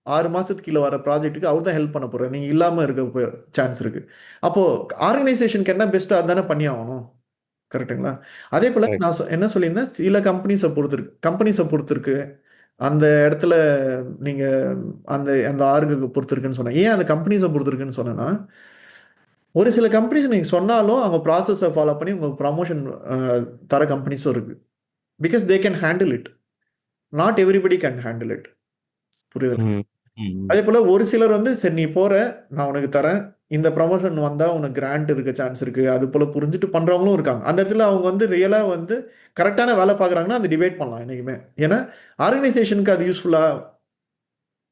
6 மாதத்துக்கு கீழே வர ப்ராஜெக்ட்டுக்கு அவர் தான் ஹெல்ப் பண்ண போகிறார், நீங்கள் இல்லாமல் இருக்க சான்ஸ் இருக்குது. அப்போது ஆர்கனைசேஷனுக்கு என்ன பெஸ்ட்டோ அதுதானே பண்ணி ஆகணும். கரெக்ட்டுங்களா? அதே போல் கரெக்ட். நான் என்ன சொல்லியிருந்தேன், சில கம்பெனிஸை பொறுத்திருக்கு அந்த இடத்துல நீங்கள் அந்த அந்த ஆர்கு பொறுத்திருக்குன்னு சொன்னேன். ஏன் அந்த கம்பெனிஸை பொறுத்திருக்குன்னு சொன்னேன்னா, ஒரு சில கம்பெனிஸ் நீங்கள் சொன்னாலும் அவங்க ப்ராசஸை ஃபாலோ பண்ணி உங்களுக்கு ப்ரமோஷன் தர கம்பெனிஸும் இருக்குது. Because they can handle it. Not everybody can handle it. புரியுது? ம். ம். அதே போல் ஒரு சிலர் வந்து சரி நீ போகிற, நான் உனக்கு தரேன், இந்த ப்ரமோஷன் வந்தால் உனக்கு கிராண்ட் இருக்க சான்ஸ் இருக்குது, அது போல் புரிஞ்சுட்டு பண்ணுறவங்களும் இருக்காங்க. அந்த இடத்துல அவங்க வந்து ரியலாக வந்து கரெக்டான வேலை பார்க்குறாங்கன்னா அது டிபேட் பண்ணலாம் என்றைக்குமே. ஏன்னா ஆர்கனைசேஷனுக்கு அது யூஸ்ஃபுல்லாக,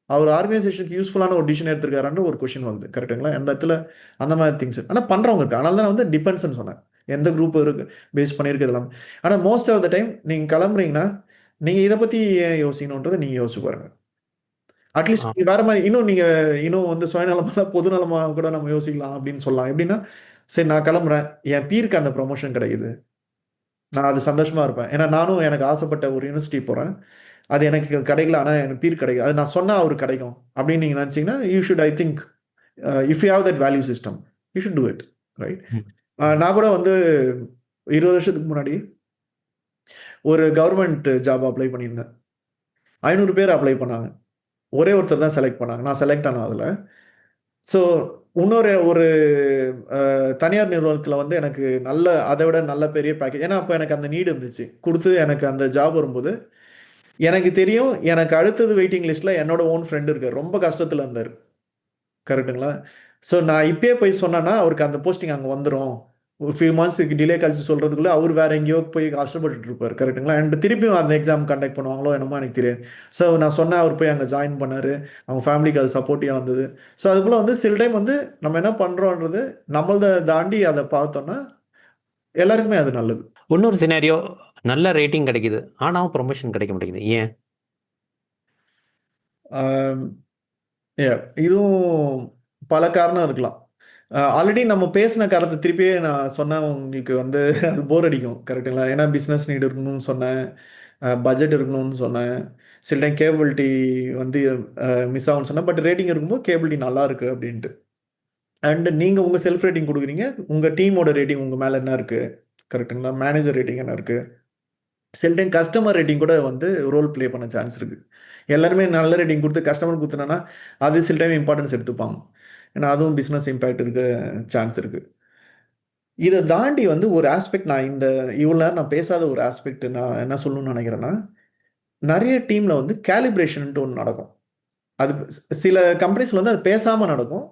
அவர் ஆர்கனைசேஷனுக்கு யூஸ்ஃபுல்லான ஒரு டிசிஷன் எடுத்திருக்காருன்ற ஒரு கொஷின் வருது. கரெக்டுங்களா? அந்த இடத்துல அந்த மாதிரி திங்ஸ் ஆனால் பண்ணுறவங்க இருக்கு. அதனால தான் வந்து டிபெண்ட்ஸ்ன்னு சொன்னேன். எந்த குரூப் இருக்கு பேஸ் பண்ணியிருக்கு இதெல்லாம். ஆனால் மோஸ்ட் ஆஃப் த டைம் நீங்கள் கிளம்புறீங்கன்னா நீங்கள் இதை பற்றி ஏன் யோசிக்கணுன்றதை நீங்கள் யோசிச்சு பாருங்க. ஆ. அட்லீஸ்ட் வேற மாதிரி இன்னும் வந்து சுயநலமாக பொதுநலமாக கூட நம்ம யோசிக்கலாம் அப்படின்னு சொல்லலாம். எப்படின்னா, சரி நான் கிளம்புறேன், என் பீருக்கு அந்த ப்ரொமோஷன் கிடைக்குது, நான் அது சந்தோஷமா இருப்பேன். ஏன்னா நானும் எனக்கு ஆசைப்பட்ட ஒரு யூனிவர்சிட்டி போகிறேன், அது எனக்கு கிடைக்கல, ஆனால் எனக்கு பீர் கிடைக்கும், அது நான் சொன்னால் அவருக்கு கிடைக்கும் அப்படின்னு நீங்கள் நினச்சிங்கன்னா you should I think if you have that value system you should do it. Right? ம். ம். நான் கூட வந்து 20 வருஷத்துக்கு முன்னாடி ஒரு கவர்மெண்ட் ஜாப் அப்ளை பண்ணியிருந்தேன். 500 பேர் அப்ளை பண்ணாங்க, ஒரே ஒருத்தர் தான் செலக்ட் பண்ணாங்க, நான் செலக்ட் ஆனேன் அதில். ஸோ இன்னொரு ஒரு தனியார் நிறுவனத்தில் வந்து எனக்கு அதை விட நல்ல பெரிய பேக்கேஜ், ஏன்னா அப்போ எனக்கு அந்த நீடு இருந்துச்சு கொடுத்து எனக்கு அந்த ஜாப் வரும்போது எனக்கு தெரியும் எனக்கு அடுத்தது வெயிட்டிங் லிஸ்ட்டில் என்னோட ஓன் ஃப்ரெண்டு இருக்கார், ரொம்ப கஷ்டத்தில் இருந்தார். கரெக்டுங்களா? ஸோ நான் இப்பயே போய் சொன்னேன்னா அவருக்கு அந்த போஸ்டிங் அங்கே வந்துடும், ஒரு ஃபியூ மந்த்ஸுக்கு டிலே கழிச்சு சொல்கிறதுக்குள்ளே அவர் வேறு எங்கேயோ போய் கஷ்டப்பட்டுட்டு இருப்பார். கரெக்டுங்களா? அண்ட் திருப்பியும் அந்த எக்ஸாம் கண்டக்ட் பண்ணுவாங்களோ என்னமோ எனக்கு தெரியாது. ஸோ நான் சொன்னேன், அவர் போய் அங்கே ஜாயின் பண்ணார், அவங்க ஃபேமிலிக்கு அது சப்போர்ட்டிவாக வந்தது. ஸோ அது போல் வந்து சில டைம் வந்து நம்ம என்ன பண்ணுறோன்றது நம்மளதை தாண்டி அதை பார்த்தோன்னா எல்லாருக்குமே அது நல்லது. இன்னொரு சினாரியோ, நல்ல ரேட்டிங் கிடைக்குது, ஆனால் ப்ரொமோஷன் கிடைக்க மாட்டேங்குது. ஏன்? ஆம், இதுவும் பல காரணம் இருக்கலாம். ஆல்ரெடி நம்ம பேசின காரணத்தை திருப்பியே நான் சொன்னா உங்களுக்கு வந்து அது போர் அடிக்கும். கரெக்ட்டுங்களா? ஏன்னா பிஸ்னஸ் நீட் இருக்கணும்னு சொன்னேன், பட்ஜெட் இருக்கணும்னு சொன்னேன், சில டைம் கேபிலிட்டி வந்து மிஸ் ஆகும்னு சொன்னேன். பட் ரேட்டிங் இருக்கும்போது கேபிலிட்டி நல்லா இருக்கு அப்படின்ட்டு. அண்ட் நீங்கள் உங்கள் செல்ஃப் ரேட்டிங் கொடுக்குறீங்க, உங்கள் டீமோட ரேட்டிங் உங்கள் மேலே என்ன இருக்கு? கரெக்ட்டுங்களா? மேனேஜர் ரேட்டிங் என்ன இருக்கு? சில டைம் கஸ்டமர் ரேட்டிங் கூட வந்து ரோல் ப்ளே பண்ண சான்ஸ் இருக்கு. எல்லாருமே நல்ல ரேட்டிங் கொடுத்து கஸ்டமர் குடுத்துனோன்னா அது சில டைம் இம்பார்ட்டன்ஸ் எடுத்துப்பாங்க. ஏன்னா அதுவும் பிஸ்னஸ் இம்பேக்ட் இருக்க சான்ஸ் இருக்கு. இதை தாண்டி வந்து ஒரு ஆஸ்பெக்ட், நான் இவ்வளோ நேரம் நான் பேசாத ஒரு ஆஸ்பெக்ட் நான் என்ன சொல்லணும்னு நினைக்கிறேன்னா, நிறைய டீமில் வந்து கேலிப்ரேஷன்ட்டு ஒன்று நடக்கும். அது சில கம்பெனிஸில் வந்து அது பேசாமல் நடக்கும்.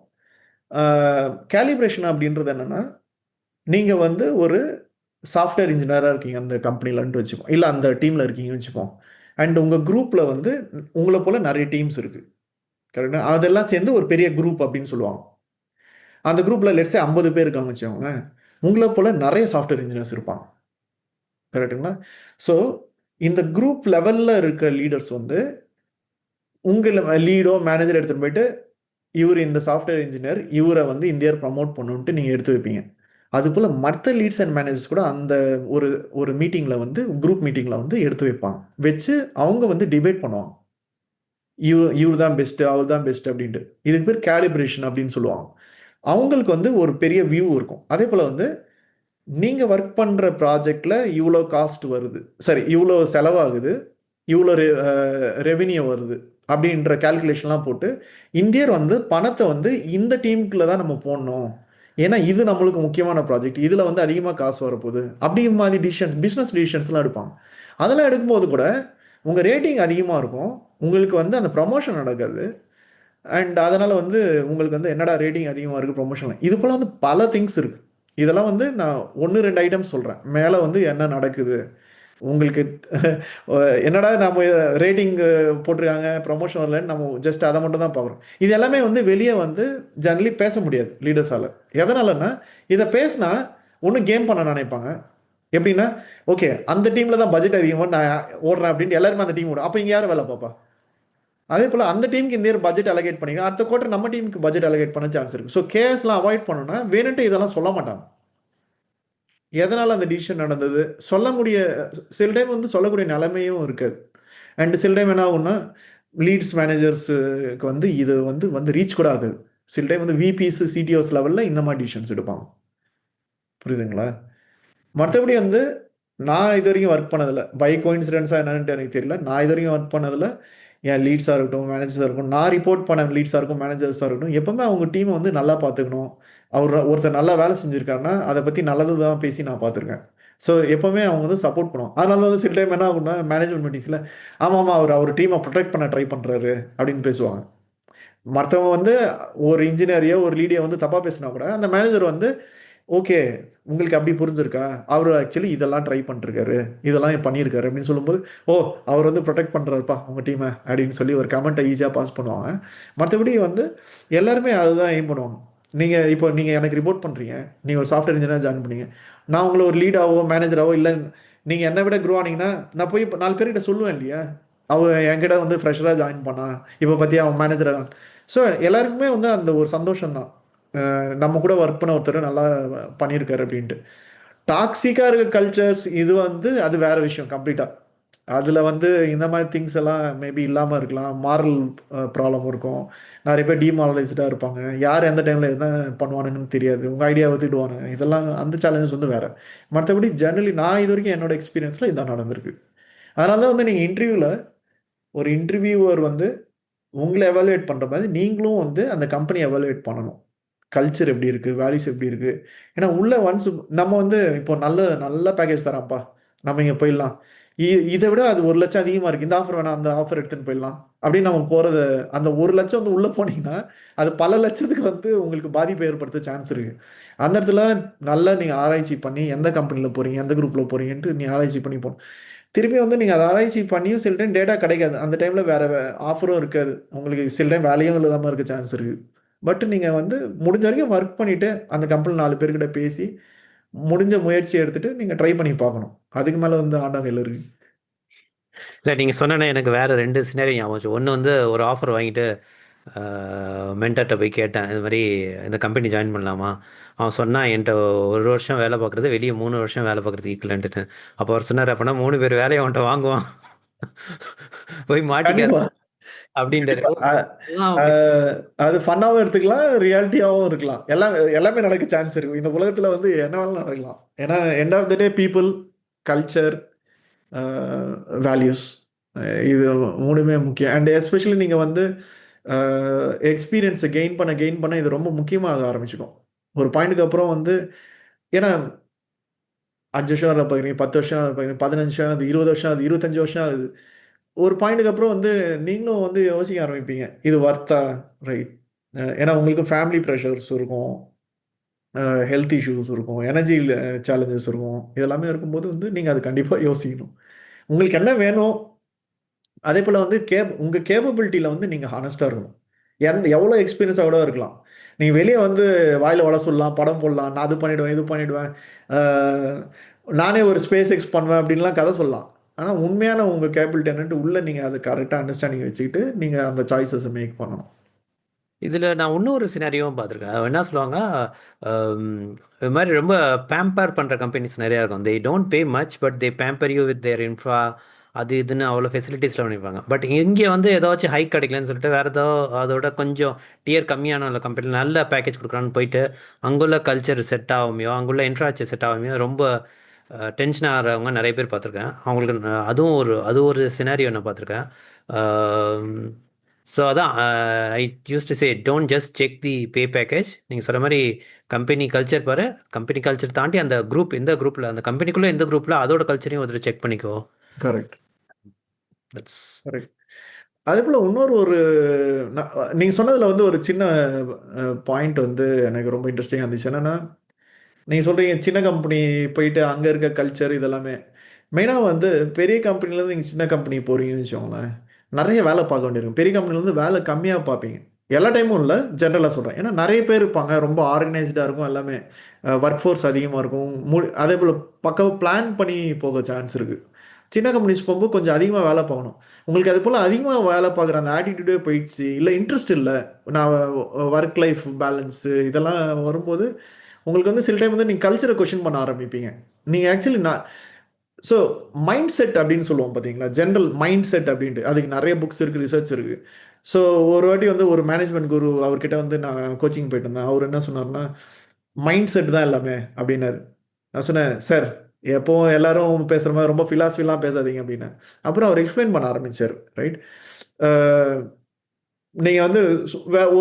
கேலிப்ரேஷன் அப்படின்றது என்னென்னா, நீங்கள் வந்து ஒரு சாஃப்ட்வேர் இன்ஜினியராக இருக்கீங்க அந்த கம்பெனிலன்ட்டு வச்சுப்போம், இல்லை அந்த டீமில் இருக்கீங்கன்னு வச்சுப்போம். அண்ட் உங்கள் குரூப்பில் வந்து உங்களை போல் நிறைய டீம்ஸ் இருக்குது. கரெக்டா? அதெல்லாம் சேர்ந்து ஒரு பெரிய குரூப் அப்படின்னு சொல்லுவாங்க. அந்த குரூப்பில் லெட்ஸே 50 பேர் இருக்காங்க வச்சுக்கோங்களேன். உங்களை போல் நிறைய சாஃப்ட்வேர் இன்ஜினியர்ஸ் இருப்பாங்க. கரெக்டுங்களா? ஸோ இந்த குரூப் லெவலில் இருக்க லீடர்ஸ் வந்து உங்களை லீடோ மேனேஜர் எடுத்துகிட்டு போயிட்டு இவர் இந்த சாஃப்ட்வேர் இன்ஜினியர், இவரை வந்து இந்த இயர் ப்ரமோட் பண்ணணுன்ட்டு நீங்கள் எடுத்து வைப்பீங்க. அதுபோல் மற்ற லீட்ஸ் அண்ட் மேனேஜர்ஸ் கூட அந்த ஒரு ஒரு மீட்டிங்கில் வந்து குரூப் மீட்டிங்கில் வந்து எடுத்து வைப்பாங்க. வச்சு அவங்க வந்து டிபேட் பண்ணுவாங்க. இவர் தான் பெஸ்ட்டு, அவர் தான் பெஸ்ட் அப்படின்ட்டு. இதுக்கு பேர் கேலிப்ரேஷன் அப்படின்னு சொல்லுவாங்க. அவங்களுக்கு வந்து ஒரு பெரிய வியூ இருக்கும். அதே போல் வந்து நீங்கள் ஒர்க் பண்ணுற ப்ராஜெக்டில் இவ்வளோ காஸ்ட் வருது, சரி இவ்வளோ செலவாகுது, இவ்வளோ ரெவென்யூ வருது அப்படின்ற கால்குலேஷன்லாம் போட்டு இந்தியர் வந்து பணத்தை வந்து இந்த டீமுக்குள்ள தான் நம்ம போடணும், ஏன்னா இது நம்மளுக்கு முக்கியமான ப்ராஜெக்ட், இதில் வந்து அதிகமாக காசு வரப்போகுது அப்படி மாதிரி டிசிஷன்ஸ், பிஸ்னஸ் டிசிஷன்ஸ்லாம் எடுப்பாங்க. அதெல்லாம் எடுக்கும்போது கூட உங்கள் ரேட்டிங் அதிகமாக இருக்கும், உங்களுக்கு வந்து அந்த ப்ரமோஷன் நடக்காது. அண்ட் அதனால் வந்து உங்களுக்கு வந்து என்னடா ரேட்டிங் அதிகமாக இருக்குது ப்ரொமோஷன், இது போல் வந்து பல திங்ஸ் இருக்குது. இதெல்லாம் வந்து நான் ஒன்று ரெண்டு ஐட்டம்ஸ் சொல்கிறேன், மேலே வந்து என்ன நடக்குது உங்களுக்கு. என்னடா நம்ம ரேட்டிங் போட்டிருக்காங்க ப்ரமோஷன் வரலன்னு நம்ம ஜஸ்ட் அதை மட்டும் தான் பார்க்குறோம். இது எல்லாமே வந்து வெளியே வந்து ஜெனரலி பேச முடியாது லீடர்ஸால். எதனாலன்னா இதை பேசினா ஒன்று கேம் பண்ண நினைப்பாங்க. எப்படின்னா ஓகே அந்த டீமில் தான் பட்ஜெட் அதிகமாக நான் ஓடுறேன் அப்படின்ட்டு எல்லாருமே அந்த டீம் ஓடும், அப்போ இங்கே யாரும் வேலை பார்ப்பா. அதே போல் அந்த டீமுக்கு இந்த பட்ஜெட் அலோகேட் பண்ணிங்கன்னா அடுத்த குவார்டர் நம்ம டீமுக்கு பட்ஜெட் அலோகேட் பண்ண சான்ஸ் இருக்குது. ஸோ கேஎஸ்லாம் அவாய்ட் பண்ணணும்னா வேணுன்ட்டு இதெல்லாம் சொல்ல மாட்டாங்க. எதனால் அந்த டிசிஷன் நடந்தது சொல்ல முடிய, சில டைம் வந்து சொல்லக்கூடிய நிலைமையும் இருக்காது. அண்ட் சில டைம் என்ன ஆகும்னா லீட்ஸ் மேனேஜர்ஸுக்கு வந்து இது வந்து வந்து ரீச் கூட ஆகுது. சில டைம் வந்து விபிஸ் சிடிஓஸ் லெவலில் இந்த மாதிரி டிசிஷன்ஸ் எடுப்பாங்க. புரியுதுங்களா? மற்றபடி வந்து நான் இது வரைக்கும் ஒர்க் பண்ணதில்லை, பை கோயின்சிடென்ஸாக என்னன்ட்டு எனக்கு தெரியல. நான் இது வரைக்கும் ஒர்க் பண்ணதில்லை. என் லீட்ஸாக இருக்கட்டும் மேனேஜர்ஸாக இருக்கட்டும், நான் ரிப்போர்ட் பண்ண லீட்ஸாக இருக்கும் மேனேஜர்ஸாக இருக்கட்டும், எப்பவுமே அவங்க டீமை வந்து நல்லா பார்த்துக்கணும். ஒருத்தர் நல்லா வேலை செஞ்சுருக்காருன்னா அதை பற்றி நல்லது தான் பேசி நான் பார்த்துருக்கேன். ஸோ எப்போவுமே அவங்க வந்து சப்போர்ட் பண்ணுவோம். அதனால வந்து சில டைம் என்ன ஆகும்னா மேனேஜ்மெண்ட் மீட்டிங்ஸில் ஆமாம் அவர் டீமை ப்ரொடெக்ட் பண்ண ட்ரை பண்ணுறாரு அப்படின்னு பேசுவாங்க. மற்றவங்க வந்து ஒரு இன்ஜினியரையோ ஒரு லீடியோ வந்து தப்பாக பேசினா கூட அந்த மேனேஜர் வந்து ஓகே உங்களுக்கு அப்படி புரிஞ்சிருக்கா, அவர் ஆக்சுவலி இதெல்லாம் ட்ரை பண்ணிருக்காரு, இதெல்லாம் பண்ணியிருக்காரு அப்படின்னு சொல்லும்போது ஓ அவர் வந்து ப்ரொடெக்ட் பண்ணுறாருப்பா உங்கள் டீமை அப்படின்னு சொல்லி ஒரு கமெண்ட்டை ஈஸியாக பாஸ் பண்ணுவாங்க. மற்றபடி வந்து எல்லாருமே அதுதான் எய்ம் பண்ணுவாங்க. நீங்கள் எனக்கு ரிப்போர்ட் பண்ணுறீங்க, நீங்கள் ஒரு சாஃப்ட்வேர் இன்ஜினியர் ஜாயின் பண்ணீங்க, நான் உங்களை ஒரு லீடாவோ மேனேஜராகவோ இல்லை நீங்கள் என்னை விட க்ரோ ஆனீங்கன்னா நான் போய் இப்போ 4 பேர்கிட்ட சொல்லுவேன் இல்லையா, அவன் என்கிட்ட வந்து ஃப்ரெஷராக ஜாயின் பண்ணான் இப்போ பற்றி அவன் மேனேஜராக. ஸோ எல்லாருக்குமே வந்து அந்த ஒரு சந்தோஷம் தான், நம்ம கூட ஒர்க் பண்ண ஒருத்தர் நல்லா பண்ணியிருக்காரு அப்படின்ட்டு. டாக்ஸிக்காக இருக்க கல்ச்சர்ஸ் இது வந்து அது வேற விஷயம் கம்ப்ளீட்டாக. அதில் வந்து இந்த மாதிரி திங்ஸ் எல்லாம் மேபி இல்லாமல் இருக்கலாம், மாரல் ப்ராப்ளம் இருக்கும், நிறைய பேர் டிமாரலைஸ்டாக இருப்பாங்க, யார் எந்த டைமில் என்ன பண்ணுவானுங்கன்னு தெரியாது, உங்கள் ஐடியாவை திட்டுவானுங்க, இதெல்லாம் அந்த சேலஞ்சஸ் வந்து வேறு. மற்றபடி ஜெனரலி நான் இது வரைக்கும் என்னோட எக்ஸ்பீரியன்ஸில் இதான் நடந்திருக்கு. அதனால தான் வந்து நீங்கள் இன்டர்வியூவில் ஒரு இன்டர்வியூவர் வந்து உங்களை எவாலுவேட் பண்ணுற மாதிரி நீங்களும் வந்து அந்த கம்பெனி எவாலுவேட் பண்ணணும். கல்ச்சர் எப்படி இருக்குது, வேல்யூஸ் எப்படி இருக்குது. ஏன்னா உள்ள ஒன்ஸ் நம்ம வந்து இப்போ நல்ல நல்ல பேக்கேஜ் தரான்ப்பா, நம்ம இங்கே போயிடலாம், இதை விட அது 1,00,000 அதிகமாக இருக்குது, இந்த ஆஃபர் வேணாம் அந்த ஆஃபர் எடுத்துன்னு போயிடலாம் அப்படின்னு நம்ம போகிறத, அந்த 1,00,000 வந்து உள்ளே போனீங்கன்னா அது பல லட்சத்துக்கு வந்து உங்களுக்கு பாதிப்பை ஏற்படுத்த சான்ஸ் இருக்குது. அந்த இடத்துல நல்லா நீங்கள் ஆராய்ச்சி பண்ணி எந்த கம்பெனியில் போகிறீங்க எந்த குரூப்பில் போகிறீங்கன்ட்டு நீ ஆராய்ச்சி பண்ணி போகணும். திருப்பி வந்து நீங்கள் அதை ஆராய்ச்சி பண்ணியும் சில டைம் டேட்டா கிடைக்காது, அந்த டைமில் வேறு ஆஃபரும் இருக்காது உங்களுக்கு, சில டைம் வேலையும் இல்லாமல் இருக்க சான்ஸ் இருக்குது. பட் நீங்கள் வந்து முடிஞ்ச வரைக்கும் ஒர்க் பண்ணிவிட்டு அந்த கம்பெனி 4 பேர்கிட்ட பேசி முடிஞ்ச முயற்சி எடுத்துகிட்டு நீங்கள் ட்ரை பண்ணி பார்க்கணும். அதுக்கு மேலே வந்து ஆண்டவன் இருக்குது. இல்லை நீங்கள் சொன்னோன்னே எனக்கு வேறு 2 சினாரியோ ஞாபகம் வந்துச்சு. ஒன்று வந்து ஒரு ஆஃபர் வாங்கிட்டு மென்டர்கிட்ட போய் கேட்டேன், இது மாதிரி இந்த கம்பெனி ஜாயின் பண்ணலாமா. அவன் சொன்னான் என்கிட்ட 1 வருஷம் வேலை பார்க்குறது வெளியே 3 வருஷம் வேலை பார்க்குறது ஈக்குவலன்ட்டுன்னு. அப்போ அவர் சொன்னார் அப்போனா 3 பேர் வேலையை அவன்கிட்ட வாங்குவான், போய் மாட்டிக்காது கண்டிப்பா. அப்படின்ட்டாரு. கண்டிப்பா. அப்படி அது ஃபன்னாவும் எடுத்துக்கலாம், ரியாலிட்டியாவும் இருக்கலாம். எல்லாமே நடக்க சான்ஸ் இருக்கு. இந்த உலகத்துல வந்து என்ன வேணாலும் நடக்கலாம். ஏன்னா end of the day people, culture, values, இது 3மே முக்கியம். அண்ட் எஸ்பெஷலி நீங்க வந்து எக்ஸ்பீரியன்ஸை கெயின் பண்ண இது ரொம்ப முக்கியமாக ஆரம்பிச்சுக்கும். ஒரு பாயிண்ட்டுக்கு அப்புறம் வந்து ஏன்னா 5 வருஷம் வேலை பார்க்குறீங்க, 10 வருஷம் வேலை பார்க்குறீங்க, 15 வருஷம் ஆகுது, 20 வருஷம் ஆகுது, 25 வருஷம் ஆகுது. ஒரு பாயிண்ட்டுக்கு அப்புறம் வந்து நீங்களும் வந்து யோசிக்க ஆரம்பிப்பீங்க, இது வொர்த்தா? ரைட். ஏன்னா உங்களுக்கு ஃபேமிலி ப்ரெஷர்ஸ் இருக்கும், ஹெல்த் இஷ்யூஸ் இருக்கும், எனர்ஜி சேலஞ்சஸ் இருக்கும். இதெல்லாமே இருக்கும்போது வந்து நீங்கள் அது கண்டிப்பாக யோசிக்கணும். உங்களுக்கு என்ன வேணும், அதே போல் வந்து உங்கள் கேப்பபிலிட்டியில் வந்து நீங்கள் ஹானஸ்ட்டாக இருக்கணும். எவ்வளோ எக்ஸ்பீரியன்ஸாக கூட இருக்கலாம். நீங்கள் வெளியே வந்து வாயில் வள சொல்லலாம், படம் போடலாம், நான் அது பண்ணிவிடுவேன் இது பண்ணிவிடுவேன், நானே ஒரு ஸ்பேஸ் எக்ஸ் பண்ணுவேன் அப்படின்லாம் கதை சொல்லலாம். ஆனால் உண்மையான உங்கள் கேப்பபிலிட்டி என்னன்ட்டு உள்ளே நீங்கள் அதை கரெக்டாக அண்டர்ஸ்டாண்டிங் வச்சுக்கிட்டு நீங்கள் அந்த சாய்ஸஸை மேக் பண்ணணும். இதில் நான் இன்னொரு சினாரியோவும் பார்த்துருக்கேன். என்ன சொல்லுவாங்க, இது மாதிரி ரொம்ப பேம்பர் பண்ணுற கம்பெனிஸ் நிறையா இருக்கும். They don't pay much but they pamper you with their infra, அது இதுன்னு அவ்வளோ ஃபெசிலிட்டிஸில் பண்ணிப்பாங்க. பட் இங்கே வந்து ஏதாச்சும் ஹைக் கிடைக்கலன்னு சொல்லிட்டு வேறு ஏதோ அதோட கொஞ்சம் டியர் கம்மியான உள்ள கம்பெனியில் நல்ல பேக்கேஜ் கொடுக்குறான்னு போயிட்டு அங்குள்ள கல்ச்சர் செட் ஆகாமையோ அங்குள்ள இன்ஃப்ராஸ்ட்ரக்சர் செட் ஆகாமையோ ரொம்ப டென்ஷன் ஆகிறவங்க நிறைய பேர் பார்த்துருக்கேன். அவங்களுக்கு அது ஒரு சினாரியோ நான் பார்த்துருக்கேன். ஸோ அதான் I use to say don't just check the pay package. நீங்கள் சொல்கிற மாதிரி கம்பெனி கல்ச்சர் பாரு. கம்பெனி கல்ச்சர் தாண்டி அந்த குரூப் எந்த குரூப்பில், அந்த கம்பெனிக்குள்ளே எந்த குரூப்பில் அதோட கல்ச்சரையும் ஒரு செக் பண்ணிக்கோ. கரெக்ட். That's correct. அதே போல் இன்னொரு நீங்கள் சொன்னதில் வந்து ஒரு சின்ன பாயிண்ட் வந்து எனக்கு ரொம்ப இன்ட்ரெஸ்டிங்காக இருந்துச்சு. என்னென்னா நீங்கள் சொல்கிறீங்க சின்ன கம்பெனி போயிட்டு அங்கே இருக்க கல்ச்சர் இதெல்லாமே மெயினாக வந்து பெரிய கம்பெனிலேருந்து நீங்கள் சின்ன கம்பெனி போகிறீங்கன்னு வச்சுக்கோங்களேன், நிறைய வேலை பார்க்க வேண்டியிருக்கும். பெரிய கம்பெனிலேருந்து வேலை கம்மியாக பார்ப்பீங்க. எல்லா டைமும் இல்லை, ஜென்ரலாக சொல்கிறேன். ஏன்னா நிறைய பேர் இருப்பாங்க, ரொம்ப ஆர்கனைஸ்டாக இருக்கும், எல்லாமே ஒர்க் ஃபோர்ஸ் அதிகமாக இருக்கும். அதே போல் பக்கம் பிளான் பண்ணி போக சான்ஸ் இருக்குது. சின்ன கம்பெனிஸ் போகும்போது கொஞ்சம் அதிகமாக வேலை பார்க்கணும். உங்களுக்கு அது போல் அதிகமாக வேலை பார்க்குற அந்த ஆட்டிடியூடே போயிடுச்சு, இல்லை இன்ட்ரெஸ்ட் இல்லை, நான் ஒர்க் லைஃப் பேலன்ஸு இதெல்லாம் வரும்போது உங்களுக்கு வந்து சில டைம் வந்து நீங்கள் கல்ச்சரை கொஷின் பண்ண ஆரம்பிப்பீங்க. நீங்கள் ஆக்சுவலி ஸோ மைண்ட் செட் அப்படின்னு சொல்லுவோம் பார்த்தீங்களா, ஜென்ரல் மைண்ட் செட் அப்படின்ட்டு அதுக்கு நிறைய புக்ஸ் இருக்குது, ரிசர்ச் இருக்குது. ஸோ ஒரு வாட்டி வந்து ஒரு மேனேஜ்மெண்ட் குரு அவர்கிட்ட வந்து நான் கோச்சிங் போயிட்டு இருந்தேன். அவர் என்ன சொன்னார்னா, மைண்ட் செட் தான் எல்லாமே அப்படின்னாரு. நான் சொன்னேன், சார் எப்போவும் எல்லாரும் பேசுகிற மாதிரி ரொம்ப ஃபிலாசபிலாம் பேசாதீங்க அப்படின்னு. அப்புறம் அவர் எக்ஸ்பிளைன் பண்ண ஆரம்பித்தார். ரைட், நீங்கள் வந்து